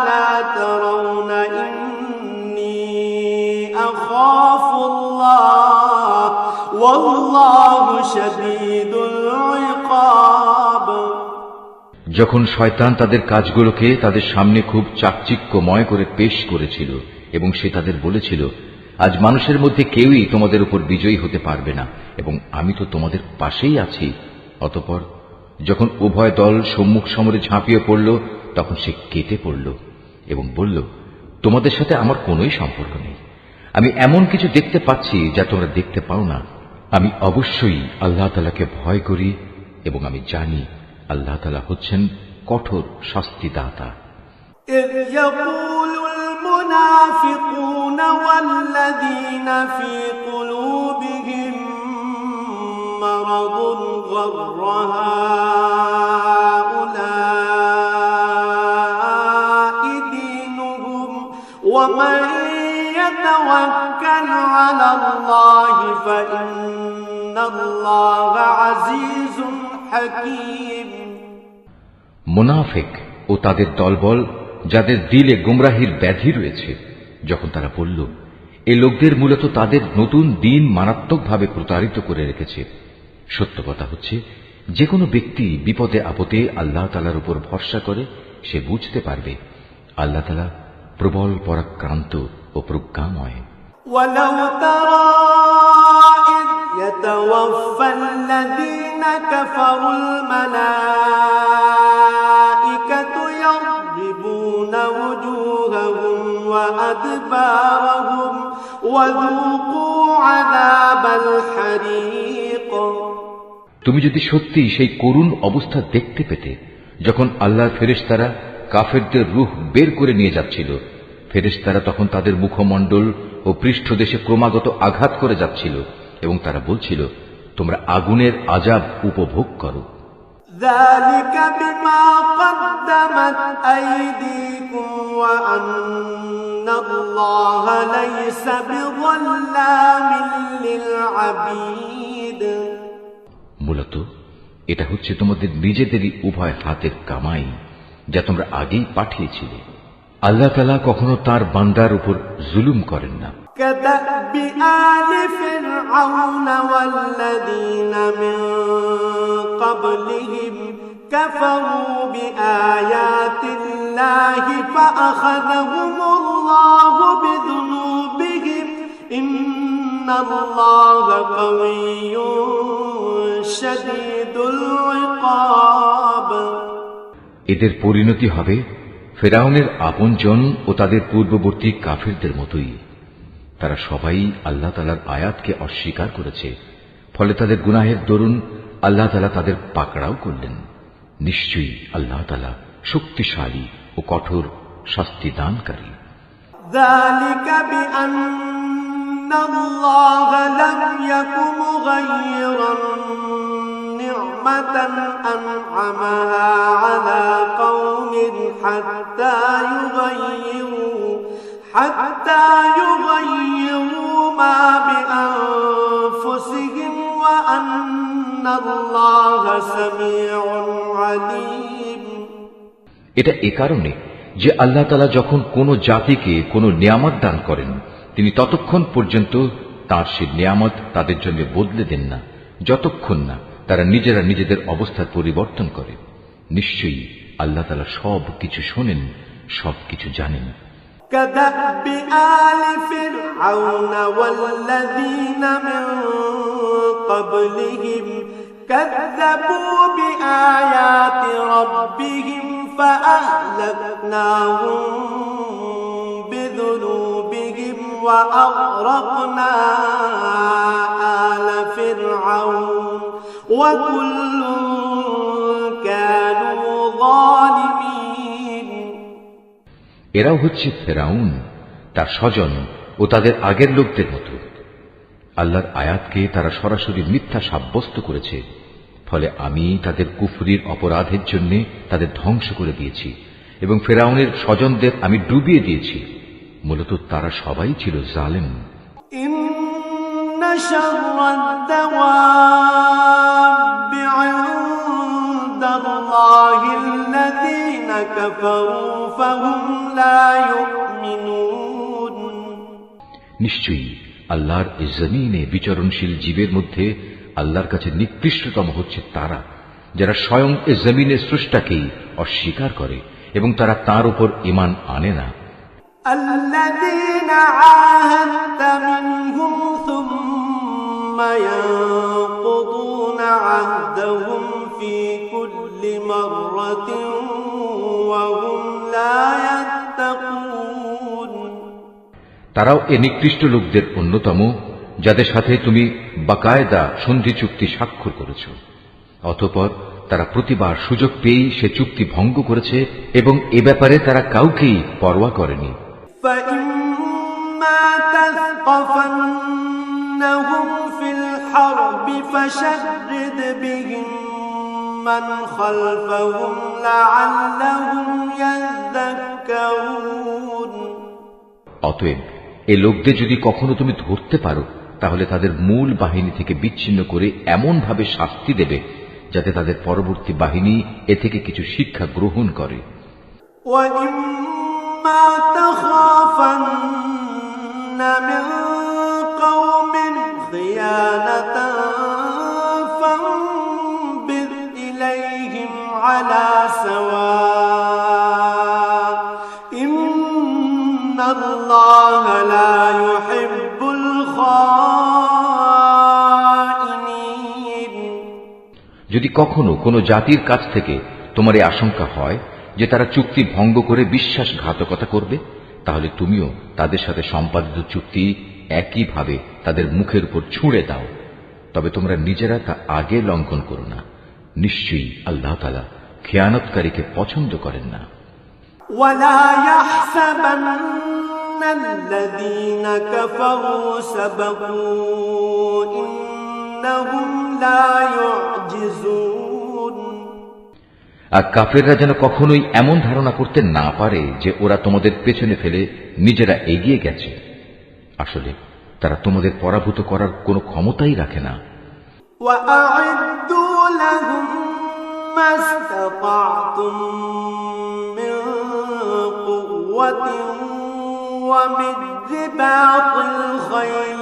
[SPEAKER 2] لا ترون إني أخاف الله والله شديد العقاب।
[SPEAKER 1] যখন শয়তান তাদের কাজগুলোকে তাদের সামনে খুব চাকচিক্যময় করে পেশ করেছিল এবং সে তাদের বলেছিল, আজ মানুষের মধ্যে কেউই তোমাদের উপর বিজয়ী হতে পারবে না এবং আমি তো তোমাদের পাশেই আছি। অতঃপর যখন উভয় দল সম্মুখ সমরে ঝাঁপিয়ে পড়ল তখন সে কেটে পড়ল এবং বলল, তোমাদের সাথে আমার কোনোই সম্পর্ক নেই। আমি এমন কিছু দেখতে পাচ্ছি যা তোমরা দেখতে পাও না। আমি অবশ্যই আল্লাহ তাআলাকে ভয় করি এবং আমি জানি আল্লাহ তাআলা হচ্ছেন কঠোর শাস্তিদাতা।
[SPEAKER 2] إذ يقول المنافقون والذين في قلوبهم مرض غر هؤلاء دينهم ومن يتوكل على الله فإن الله عزيز حكيم।
[SPEAKER 1] মুনাফিক ও তাদের দলবল যাদের দিলে গুমরাহির ব্যাধি রয়েছে, যখন তারা বলল, এই লোকদের মূলত তাদের নতুন দিন মারাত্মকভাবে প্রতারিত করে রেখেছে। সত্য কথা হচ্ছে, যে কোনো ব্যক্তি বিপদে আপদে আল্লাহ তাআলার উপর ভরসা করে সে বুঝতে পারবে আল্লাহ তাআলা প্রবল পরাক্রান্ত ও প্রজ্ঞাময়।
[SPEAKER 2] ولو ترى إذ يتوفى الذين كفروا الملائكة يضربون وجوههم وأدبارهم وذوقوا عذاب الحريق।
[SPEAKER 1] তুমি যদি সত্যি সেই করুণ অবস্থা দেখতে পেতে যখন আল্লাহর ফেরেশতারা কাফেরদের রূহ বের করে নিয়ে যাচ্ছিল, ফেরেশতারা তখন তাদের মুখমণ্ডল ও পৃষ্ঠদেশে ক্রমাগত আঘাত করে যাচ্ছিল এবং তারা বলছিল, তোমরা আগুনের আযাব উপভোগ করো।
[SPEAKER 2] ذلك بما قدمت أيديكم وأن الله ليس بظلام للعبيد।
[SPEAKER 1] মূলত এটা হচ্ছে তোমাদের নিজেদেরই উভয় হাতের কামাই যা তোমরা আগেই পাঠিয়েছিলে। আল্লাহ তাআলা কখনো তার বান্দার উপর জুলুম করেন না।
[SPEAKER 2] كدأب آل فرعون والذين من قبلهم كفروا بآيات الله فأخذهم الله بذنوبهم إن الله قوي شديد العقاب।
[SPEAKER 1] এদের পরিণতি হবে ফেরাউনের আপনজন ও তাদের পূর্ববর্তী কাফেরদের মতোই। তারা সবাই আল্লাহ তাআলার আয়াতকে অস্বীকার করেছে, ফলে তাদের গুনাহের দরুন আল্লাহ তাআলা তাদের পাকড়াও করলেন। নিশ্চয়ই আল্লাহ তাআলা শক্তিশালী ও কঠোর শাস্তি দানকারী।
[SPEAKER 2] ذلك بأن الله لم يكن مغيرا نعمة أنعمها على قوم حتى يغيروا ما بأنفسهم وأن الله سميع عليم।
[SPEAKER 1] এটা এ কারণে যে আল্লাহ তাআলা যখন কোন জাতিকে কোন নিয়ামত দান করেন, তিনি ততক্ষণ পর্যন্ত তার সেই নিয়ামত তাদের জন্য বদলে দেন না যতক্ষণ না তারা নিজেরা নিজেদের অবস্থার পরিবর্তন করে। নিশ্চয়ই আল্লাহ তাআলা সব কিছু শোনেন, সব কিছু জানেন।
[SPEAKER 2] كدأب آل فرعون والذين من قبلهم كذبوا بآيات ربهم فأهلكناهم بذنوبهم وأغرقنا آل فرعون وكل كانوا ظالمين
[SPEAKER 1] এরাও হচ্ছে ফেরাউন, তার স্বজন ও তাদের আগের লোকদের মতো। আল্লাহর আয়াতকে তারা সরাসরি মিথ্যা সাব্যস্ত করেছে, ফলে আমি তাদের কুফরির অপরাধের জন্য তাদের ধ্বংস করে দিয়েছি এবং ফেরাউনের স্বজনদের আমি ডুবিয়ে দিয়েছি। মূলত তারা সবাই ছিল জালেম।
[SPEAKER 2] ইন্না শাররাদ-দাওয়াবি ইনদাল্লাহিল্লাযীনা কাফারু ফাহুম লা ইউমিনুন।
[SPEAKER 1] নিশ্চয়ই আল্লাহর এই জমিনে বিচরণশীল জীবের মধ্যে আল্লাহর কাছে নিকৃষ্টতম হচ্ছে তারা, যারা স্বয়ং এ জমিনের স্রষ্টাকেই অস্বীকার করে এবং তারা তার উপর ঈমান আনে না।
[SPEAKER 2] আল্লাযীনা আহাদতা মিনহুম সুম্মা ইয়ানকুদুনা আহদাহুম ফি কুল্লি মাররাতিন ওয়া হুম লা ইয়াত্তাকুন।
[SPEAKER 1] তারাও এ নিকৃষ্ট লোকদের অন্যতম, যাদের সাথে তুমি বাকায়দা সন্ধি চুক্তি স্বাক্ষর করেছ, অতঃপর তারা প্রতিবার সুযোগ পেয়েই সে চুক্তি ভঙ্গ করেছে এবং এ ব্যাপারে তারা কাউকেই পরোয়া করেনি।
[SPEAKER 2] فَإِمَّا تَثْقَفَنَّهُمْ فِي الْحَرْبِ فَشَرِّدْ بِهِمْ مَنْ خَلْفَهُمْ لَعَلَّهُمْ يَذَّكَّرُونَ।
[SPEAKER 1] অতএব এ লোকদের যদি কখনো তুমি ধরতে পারো, তাহলে তাদের মূল বাহিনী থেকে বিচ্ছিন্ন করে এমন ভাবে শাস্তি দেবে যাতে তাদের পরবর্তী বাহিনী এ থেকে কিছু শিক্ষা গ্রহণ করে।
[SPEAKER 2] وَإِمَّا تَخَافَنَّ مِنْ قَوْمٍ خِيَانَةً فَانبِذْ إِلَيْهِمْ عَلَى سَوَاءٍ إِنَّ اللَّهَ لَا يُحِبُّ الْخَائِنِينَ।
[SPEAKER 1] যদি কখনো কোনো জাতির কাছ থেকে তোমার এই আশঙ্কা হয় যে তারা চুক্তি ভঙ্গ করে বিশ্বাসঘাতকতা করবে, তাহলে তুমিও তাদের সাথে সম্পাদিত চুক্তি একইভাবে তাদের মুখের উপর ছুঁড়ে দাও, তবে তোমরা নিজেরা তা আগে লঙ্ঘন করো না। নিশ্চয়ই আল্লাহ তাআলা খেয়ানতকারীকে পছন্দ করেন না।
[SPEAKER 2] ولا يحسبن الذين كفروا سبقوا إنهم لا يعجزون।
[SPEAKER 1] আর কাফেররা যেন কখনোই এমন ধারণা করতে না পারে যে ওরা তোমাদের পেছনে ফেলে নিজেরা এগিয়ে গেছে। আসলে তারা তোমাদের পরাভূত করার কোনো ক্ষমতাই রাখে না।
[SPEAKER 2] وأعدوا لهم ما استطعتم من قوة ومن رباط الخيل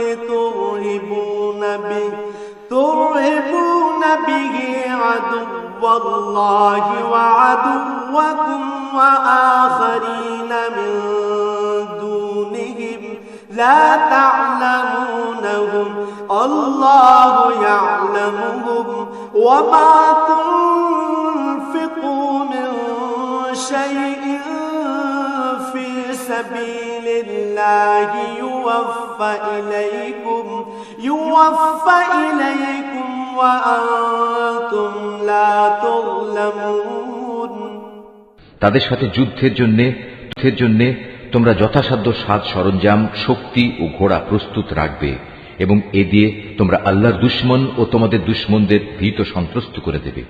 [SPEAKER 2] ترهبون به عدو الله وعدوكم وآخرين من دونهم لا تعلمونهم الله يعلمهم وما تنفقوا من شيء في سبيل الله يوفى إليكم وأنتم لا تظلمون।
[SPEAKER 1] তাদের সাথে যুদ্ধের জন্য তোমরা যথাসাধ্য সাজ সরঞ্জাম, শক্তি ও ঘোড়া প্রস্তুত রাখবে এবং এ দিয়ে তোমরা আল্লাহর দুশমন ও তোমাদের দুশমনদের ভীত সন্ত্রস্ত করে দেবে।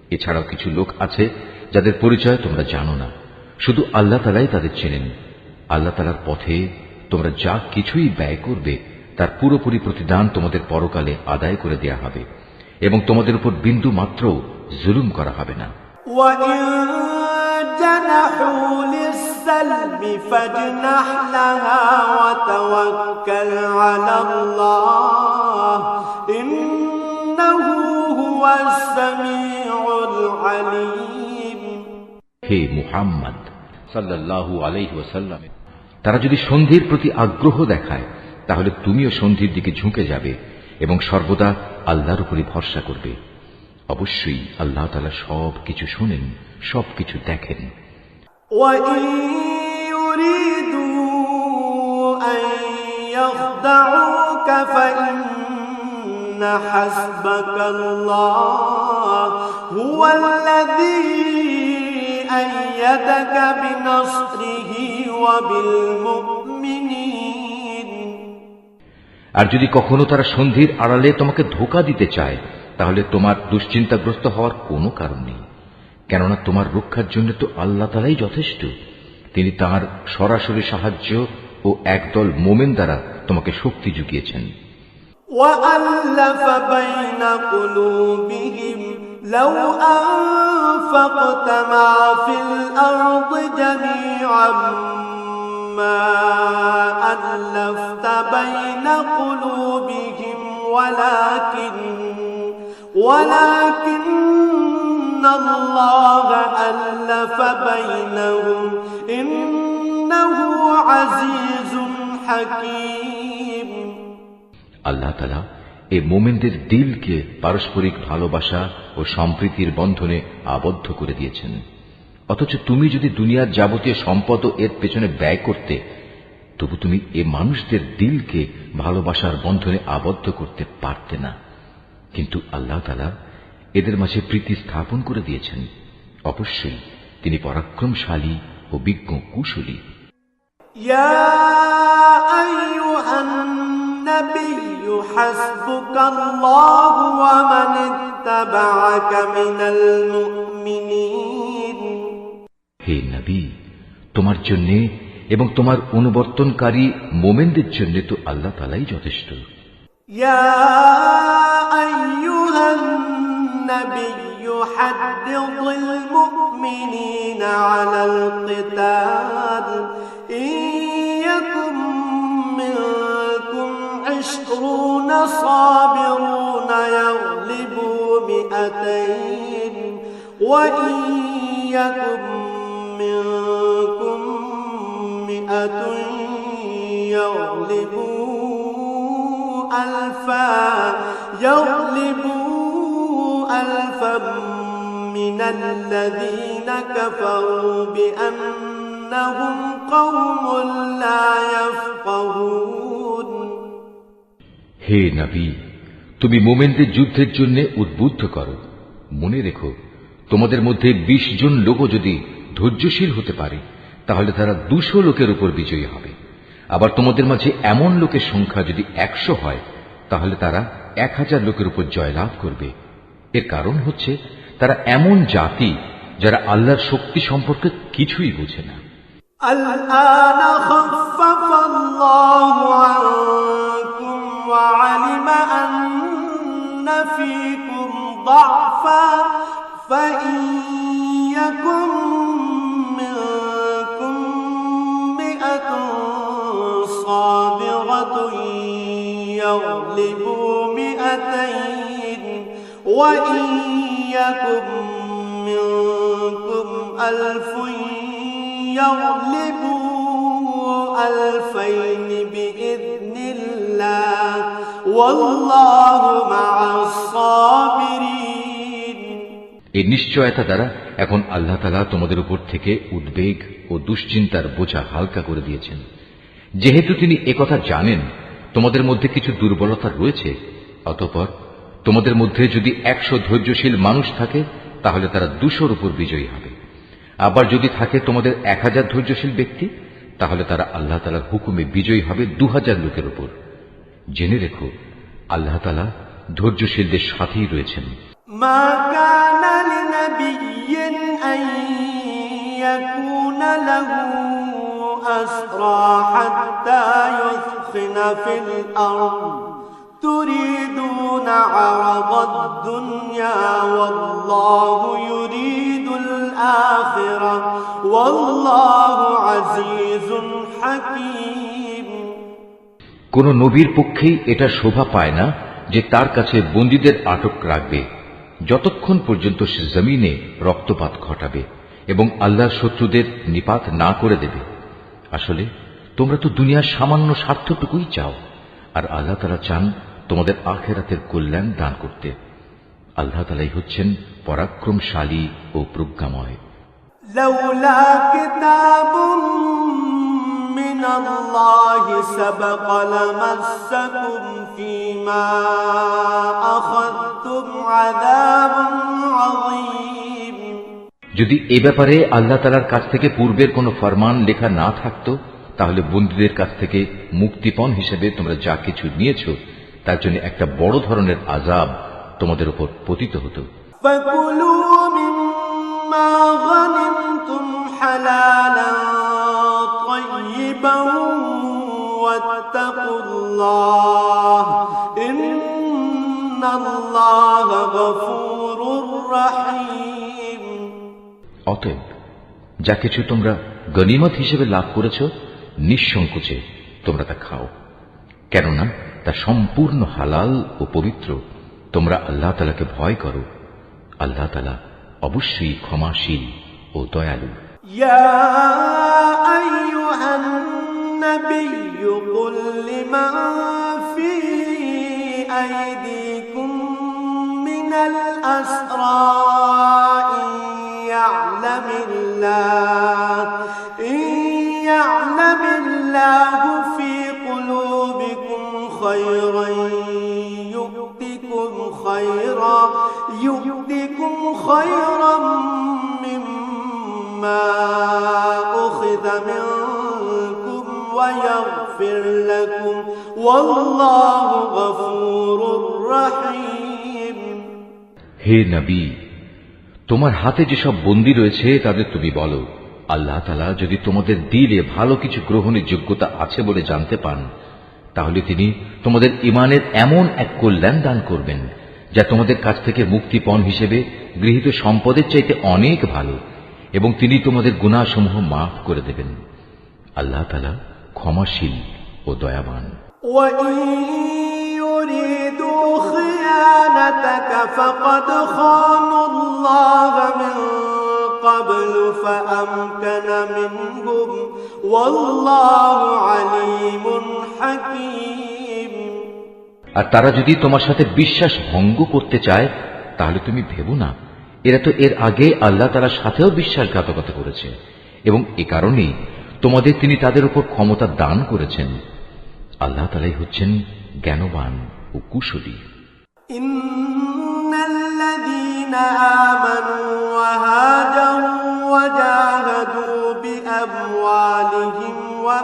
[SPEAKER 1] এছাড়াও কিছু লোক আছে যাদের পরিচয় তোমরা জানো না, শুধু আল্লাহ তাআলাই তাদের চেনেন। আল্লাহ তাআলার পথে তোমরা যা কিছুই ব্যয় করবে তার পুরোপুরি প্রতিদান তোমাদের পরকালে আদায় করে দেয়া হবে এবং তোমাদের উপর বিন্দু মাত্র জুলুম করা হবে না।
[SPEAKER 2] وَإِن جَنَحُوا لِلسَّلْمِ فَاجْنَحْ لَهَا وَتَوَكَّلْ عَلَى اللَّهِ إِنَّهُ هُوَ السَّمِيعُ الْعَلِيمُ।
[SPEAKER 1] হে মুহাম্মদ সাল্লাল্লাহু আলাইহি ওয়াসাল্লাম, তারা যদি সন্ধির প্রতি আগ্রহ দেখায় তাহলে তুমিও সন্ধির দিকে ঝুঁকে যাবে এবং সর্বদা আল্লাহর উপরই ভরসা করবে। অবশ্যই আল্লাহ তাআলা সবকিছু শোনেন, সবকিছু দেখেন।
[SPEAKER 2] وَإِن يُرِيدُوا أَن يَخْدَعُوكَ فَإِنَّ حَسْبَكَ اللَّهُ هُوَ الَّذِي أَيَّدَكَ بِنَصْرِهِ وَبِالْمُؤْمِنِينَ।
[SPEAKER 1] আর যদি কখনো তারা সন্ধির আড়ালে তোমাকে ধোঁকা দিতে চায়, তাহলে তোমার দুশ্চিন্তাগ্রস্ত হওয়ার কোনো কারণ নেই, কেননা তোমার রক্ষার জন্য তো আল্লাহ তাআলাই যথেষ্ট। তিনি তাঁর সরাসরি সাহায্য ও একদল মোমেন দ্বারা তোমাকে শক্তি জুগিয়েছেন।
[SPEAKER 2] وَأَلَّفَ بَيْنَ قُلُوبِهِمْ لَوْ أَنفَقْتَ مَا فِي الْأَرْضِ جَمِيعًا مَا أَلَّفْتَ بَيْنَ قُلُوبِهِمْ وَلَكِنَّ اللَّهَ أَلَّفَ بَيْنَهُمْ إِنَّهُ عَزِيزٌ حَكِيمٌ।
[SPEAKER 1] আল্লাহ তাআলা এই মোমেনদের দিলকে পারস্পরিক ভালোবাসা ও সম্প্রীতির বন্ধনে আবদ্ধ করে দিয়েছেন। অথচ তুমি যদি দুনিয়ার যাবতীয় সম্পদ এর পেছনে ব্যয় করতে, তবু তুমি এ মানুষদের দিলকে ভালোবাসার বন্ধনে আবদ্ধ করতে পারতে না। কিন্তু আল্লাহ তাআলা এদের মাঝে প্রীতি স্থাপন করে দিয়েছেন। অবশ্যই তিনি পরাক্রমশালী ও বিজ্ঞ কুশলী।
[SPEAKER 2] ইয়া আইয়ুহান নাবিয়্যু হাসবুকাল্লাহু ওয়া মান ইত্তাবা'আকা মিনাল মুমিনিন।
[SPEAKER 1] হে নবী, তোমার জন্য এবং তোমার অনুবর্তনকারী মোমেনদের জন্য তো আল্লাহ তাআলাই যথেষ্ট।
[SPEAKER 2] ইয়া আইয়ুহান নাবিয়্যু হাদ্দিদিল মুমিনিনা আলাল কিতাল ইয়াকুম মিনকুম 'ইশরুনা সাবিরুনা ইয়াগলিবু মিআতাইন ওয়া ইয়াকুম মিনকুম মিআতুন ইয়াগলিবু ألفا من الذين كفروا بأنهم قوم لا يفقهون।
[SPEAKER 1] হে নবী, তুমি মোমেনদের যুদ্ধের জন্য উদ্বুদ্ধ করো। মনে রেখো, তোমাদের মধ্যে 20 জন লোকও যদি ধৈর্যশীল হতে পারে, তাহলে তারা 200 লোকের উপর বিজয়ী হবে। আবার তোমাদের মাঝে এমন লোকের সংখ্যা যদি 100 হয়, তাহলে তারা 1000 লোকের উপর জয়লাভ করবে। এর কারণ হচ্ছে তারা এমন জাতি যারা আল্লাহর শক্তি সম্পর্কে কিছুই বোঝে না।
[SPEAKER 2] الآن خفف الله عنكم وعلم أن فيكم ضعفا فإن يكن منكم 100 صابرة يغلبوا 200 وإن يكن منكم 1000 يغلبوا 2000 بإذن الله والله مع الصابرين।
[SPEAKER 1] এই নিশ্চয়তা দ্বারা এখন আল্লাহ তাআলা তোমাদের উপর থেকে উদ্বেগ ও দুশ্চিন্তার বোঝা হালকা করে দিয়েছেন। যেহেতু তিনি একথা জানেন তোমাদের মধ্যে কিছু দুর্বলতা রয়েছে, অতঃপর তোমাদের মধ্যে যদি 100 ধৈর্যশীল মানুষ থাকে, তাহলে তারা 200-র উপর বিজয়ী হবে। আবার যদি থাকে তোমাদের 1000 ধৈর্যশীল ব্যক্তি, তাহলে তারা আল্লাহ তাআলার হুকুমে বিজয়ী হবে 2000 লোকের উপর। জেনে রেখো, আল্লাহ তাআলা ধৈর্যশীলদের সাথেই রয়েছেন।
[SPEAKER 2] মা কানা লিনাবিয়্যিন আন ইয়াকুনা লাহু আসরা হাত্তা ইউসখিনা ফিল আরদ তুরিদুনা আরাদাদ দুনিয়া ওয়াল্লাহু ইউরিদুল আখিরাহ ওয়াল্লাহু আজিজুন হাকীম।
[SPEAKER 1] কোন নবীর পক্ষেই এটা শোভা পায় না যে তার কাছে বন্দীদের আটক রাখবে যতক্ষণ পর্যন্ত সে জমিনে রক্তপাত ঘটাবে এবং আল্লাহর শত্রুদের নিপাত না করে দেবে। আসলে তোমরা তো দুনিয়ার সামান্য স্বার্থটুকুই চাও, আর আল্লাহ তাআলা চান তোমাদের আখিরাতের কল্যাণ দান করতে। আল্লাহ তাআলাই হচ্ছেন পরাক্রমশালী ও প্রজ্ঞাময়।
[SPEAKER 2] لولا كتاب من الله سبق لمسكم فيما أخذتم عذاب عظيم।
[SPEAKER 1] যদি এ ব্যাপারে আল্লাহ তাআলার কাছ থেকে পূর্বের কোনো ফরমান লেখা না থাকতো, তাহলে বন্দীদের কাছ থেকে মুক্তিপণ হিসেবে তোমরা যা কিছু নিয়েছো তার জন্য একটা বড় ধরনের আযাব তোমাদের উপর পতিত হতো।
[SPEAKER 2] فكلوا مما غنمتم حلالا طيبا واتقوا الله إن الله غفور رحيم।
[SPEAKER 1] অতএব যা কিছু তোমরা গনিমত হিসেবে লাভ করেছ, নিঃসংকোচে তোমরা তা খাও, কেননা তা সম্পূর্ণ হালাল ও পবিত্র। তোমরা আল্লাহ তাআলাকে ভয় করো, আল্লাহ তাআলা অবশ্যই ক্ষমাশীল ও দয়ালু।
[SPEAKER 2] يا أيها النبي قل لمن في أيديكم من الأسرى إن يعلم الله في قلوبكم خيرا يؤتكم خيرا مما أخذ منكم ويغفر لكم والله غفور رحيم।
[SPEAKER 1] হে নবী, তোমার হাতে যেসব বন্দী রয়েছে তাদের তুমি বলো, আল্লাহ তাআলা যদি তোমাদের দিলে ভালো কিছু গ্রহণের যোগ্যতা আছে বলে জানতে পান, তাহলে তিনি তোমাদের ঈমানের এমন এক কল্যাণ দান করবেন যা তোমাদের কাছ থেকে মুক্তিপণ হিসেবে গৃহীত সম্পদের চাইতে অনেক ভালো, এবং তিনি তোমাদের গুনাহসমূহ মাফ করে দেবেন। আল্লাহ তাআলা ক্ষমাশীল ও দয়াবান।
[SPEAKER 2] وَإِن يُرِيدُوا خِيَانَتَكَ فَقَدْ خَانُوا اللَّهَ مِن قَبْلُ فَأَمْكَنَ مِنْهُمْ وَاللَّهُ عَلِيمٌ حَكِيمٌ।
[SPEAKER 1] আর তারা যদি তোমার সাথে বিশ্বাস ভঙ্গ করতে চায়, তাহলে তুমি ভেবো না, এরা তো এর আগে আল্লাহ তাআলার সাথেও বিশ্বাসঘাতকতা করেছে, এবং এ কারণেই তোমাদের তিনি তাদের উপর ক্ষমতা দান করেছেন। আল্লাহ তাআলাই হচ্ছেন জ্ঞানবান ও কুশলী।
[SPEAKER 2] ইন্নাল্লাযীনা আমানু ওয়া হাজারু ওয়া জাহাদু বিআমওয়ালিহিম ওয়া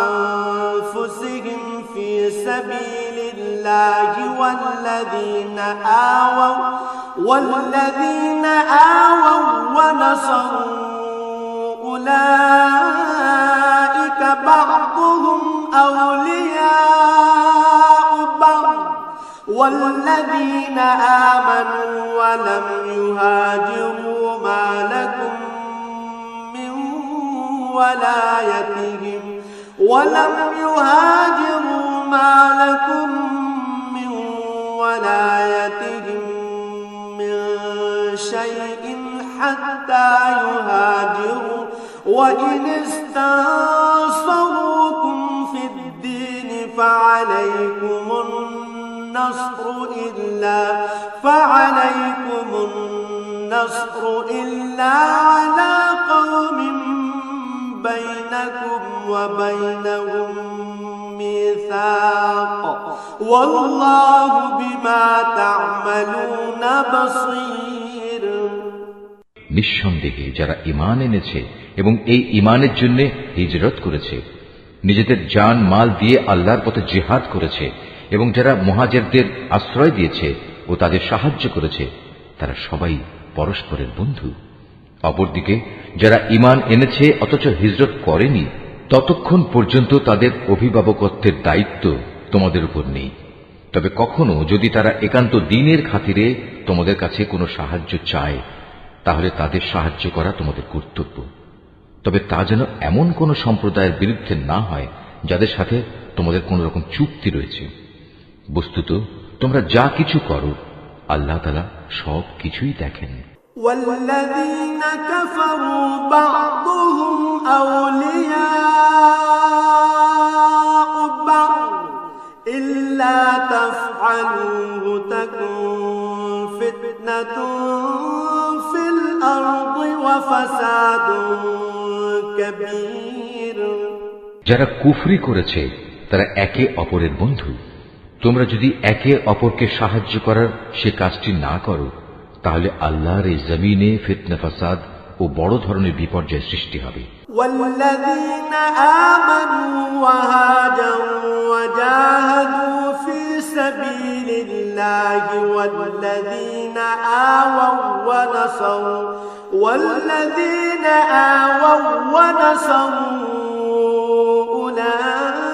[SPEAKER 2] আনফুসিহিম ফি সাবিলিল্লাহি والذين آووا ونصروا أولئك بعضهم أولياء بعض والذين آمنوا ولم يهاجروا ما لكم من ولايتهم شيء حتى يهاجروا وإن استنصروكم في الدين فعليكم النصر إلا على قوم بينكم وبينهم ميثاق والله بما تعملون بصير।
[SPEAKER 1] নিঃসন্দেহে যারা ঈমান এনেছে এবং এই ঈমানের জন্য হিজরত করেছে, নিজেদের জান মাল দিয়ে আল্লাহর পথে জিহাদ করেছে, এবং যারা মুহাজিরদের আশ্রয় দিয়েছে ও তাদের সাহায্য করেছে, তারা সবাই পরস্পরের বন্ধু। অপরদিকে যারা ঈমান এনেছে অথচ হিজরত করেনি, ততক্ষণ পর্যন্ত তাদের অভিভাবকত্বের দায়িত্ব তোমাদের উপর নেই। তবে কখনো যদি তারা একান্ত দ্বীনের খাতিরে তোমাদের কাছে কোনো সাহায্য চায়, তাহলে তাদের সাহায্য করা তোমাদের কর্তব্য। তবে তা যেন এমন কোন সম্প্রদায়ের বিরুদ্ধে না হয় যাদের সাথে তোমাদের কোন রকম চুক্তি রয়েছে। বস্তুত তোমরা যা কিছু করো, আল্লাহ তাআলা সব কিছুই দেখেন।
[SPEAKER 2] والذين كفروا بعضهم أولياء إلا تفعلوه تكن فتنة في الأرض وفساد كبير
[SPEAKER 1] যারা কুফরি করেছে তারা একে অপরের বন্ধু। তোমরা যদি একে অপরকে সাহায্য করার সে কাজটি না করো, তাহলে আল্লাহর এই জমিনে ফিতনা ফাসাদ ও বড় ধরনের বিপর্যয় সৃষ্টি হবে।
[SPEAKER 2] والذين آمنوا وهاجروا وجاهدوا في سبيل الله والذين آووا ونصروا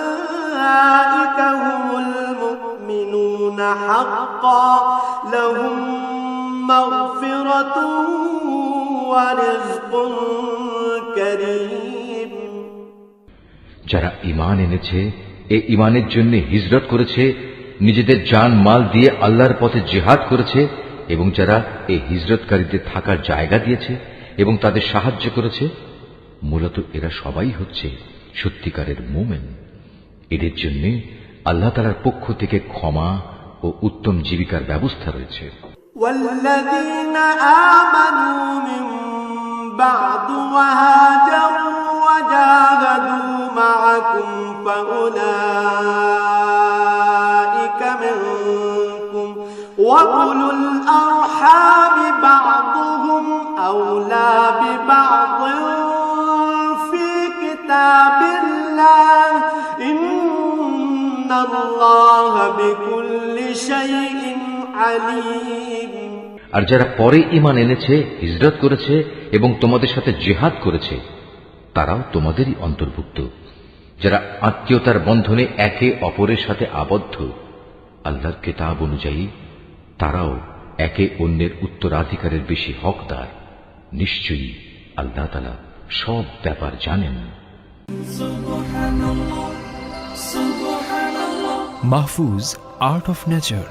[SPEAKER 2] أولئك هم المؤمنون حقا لهم مغفرة ورزق كريم
[SPEAKER 1] যারা ঈমান এনেছে, এই ঈমানের জন্য হিজরত করেছে, নিজেদের জান মাল দিয়ে আল্লাহর পথে জিহাদ করেছে, এবং যারা এই হিজরতকারীদের থাকার জায়গা দিয়েছে এবং তাদের সাহায্য করেছে, মূলত এরা সবাই হচ্ছে সত্যিকারের মুমিন। এদের জন্য আল্লাহ তাআলার পক্ষ থেকে ক্ষমা ও উত্তম জীবিকার ব্যবস্থা রয়েছে।
[SPEAKER 2] والذين آمنوا من بعد وهاجروا وجاهدوا معكم فأولئك منكم وأولو الأرحام بعضهم أولى ببعض في كتاب الله إن الله بكل شيء عليم
[SPEAKER 1] আর যারা পরে ঈমান এনেছে, হিজরত করেছে এবং তোমাদের সাথে জিহাদ করেছে, তারাও তোমাদেরই অন্তর্ভুক্ত। যারা আত্মীয়তার বন্ধনে একে অপরের সাথে আবদ্ধ আল্লাহর কিতাব অনুযায়ী, তারাও একে অন্যের উত্তরাধিকারের বেশি হকদার। নিশ্চয়ই আল্লাহ তাআলা সব ব্যাপার জানেন।
[SPEAKER 3] Mahfuz, Art of Nature.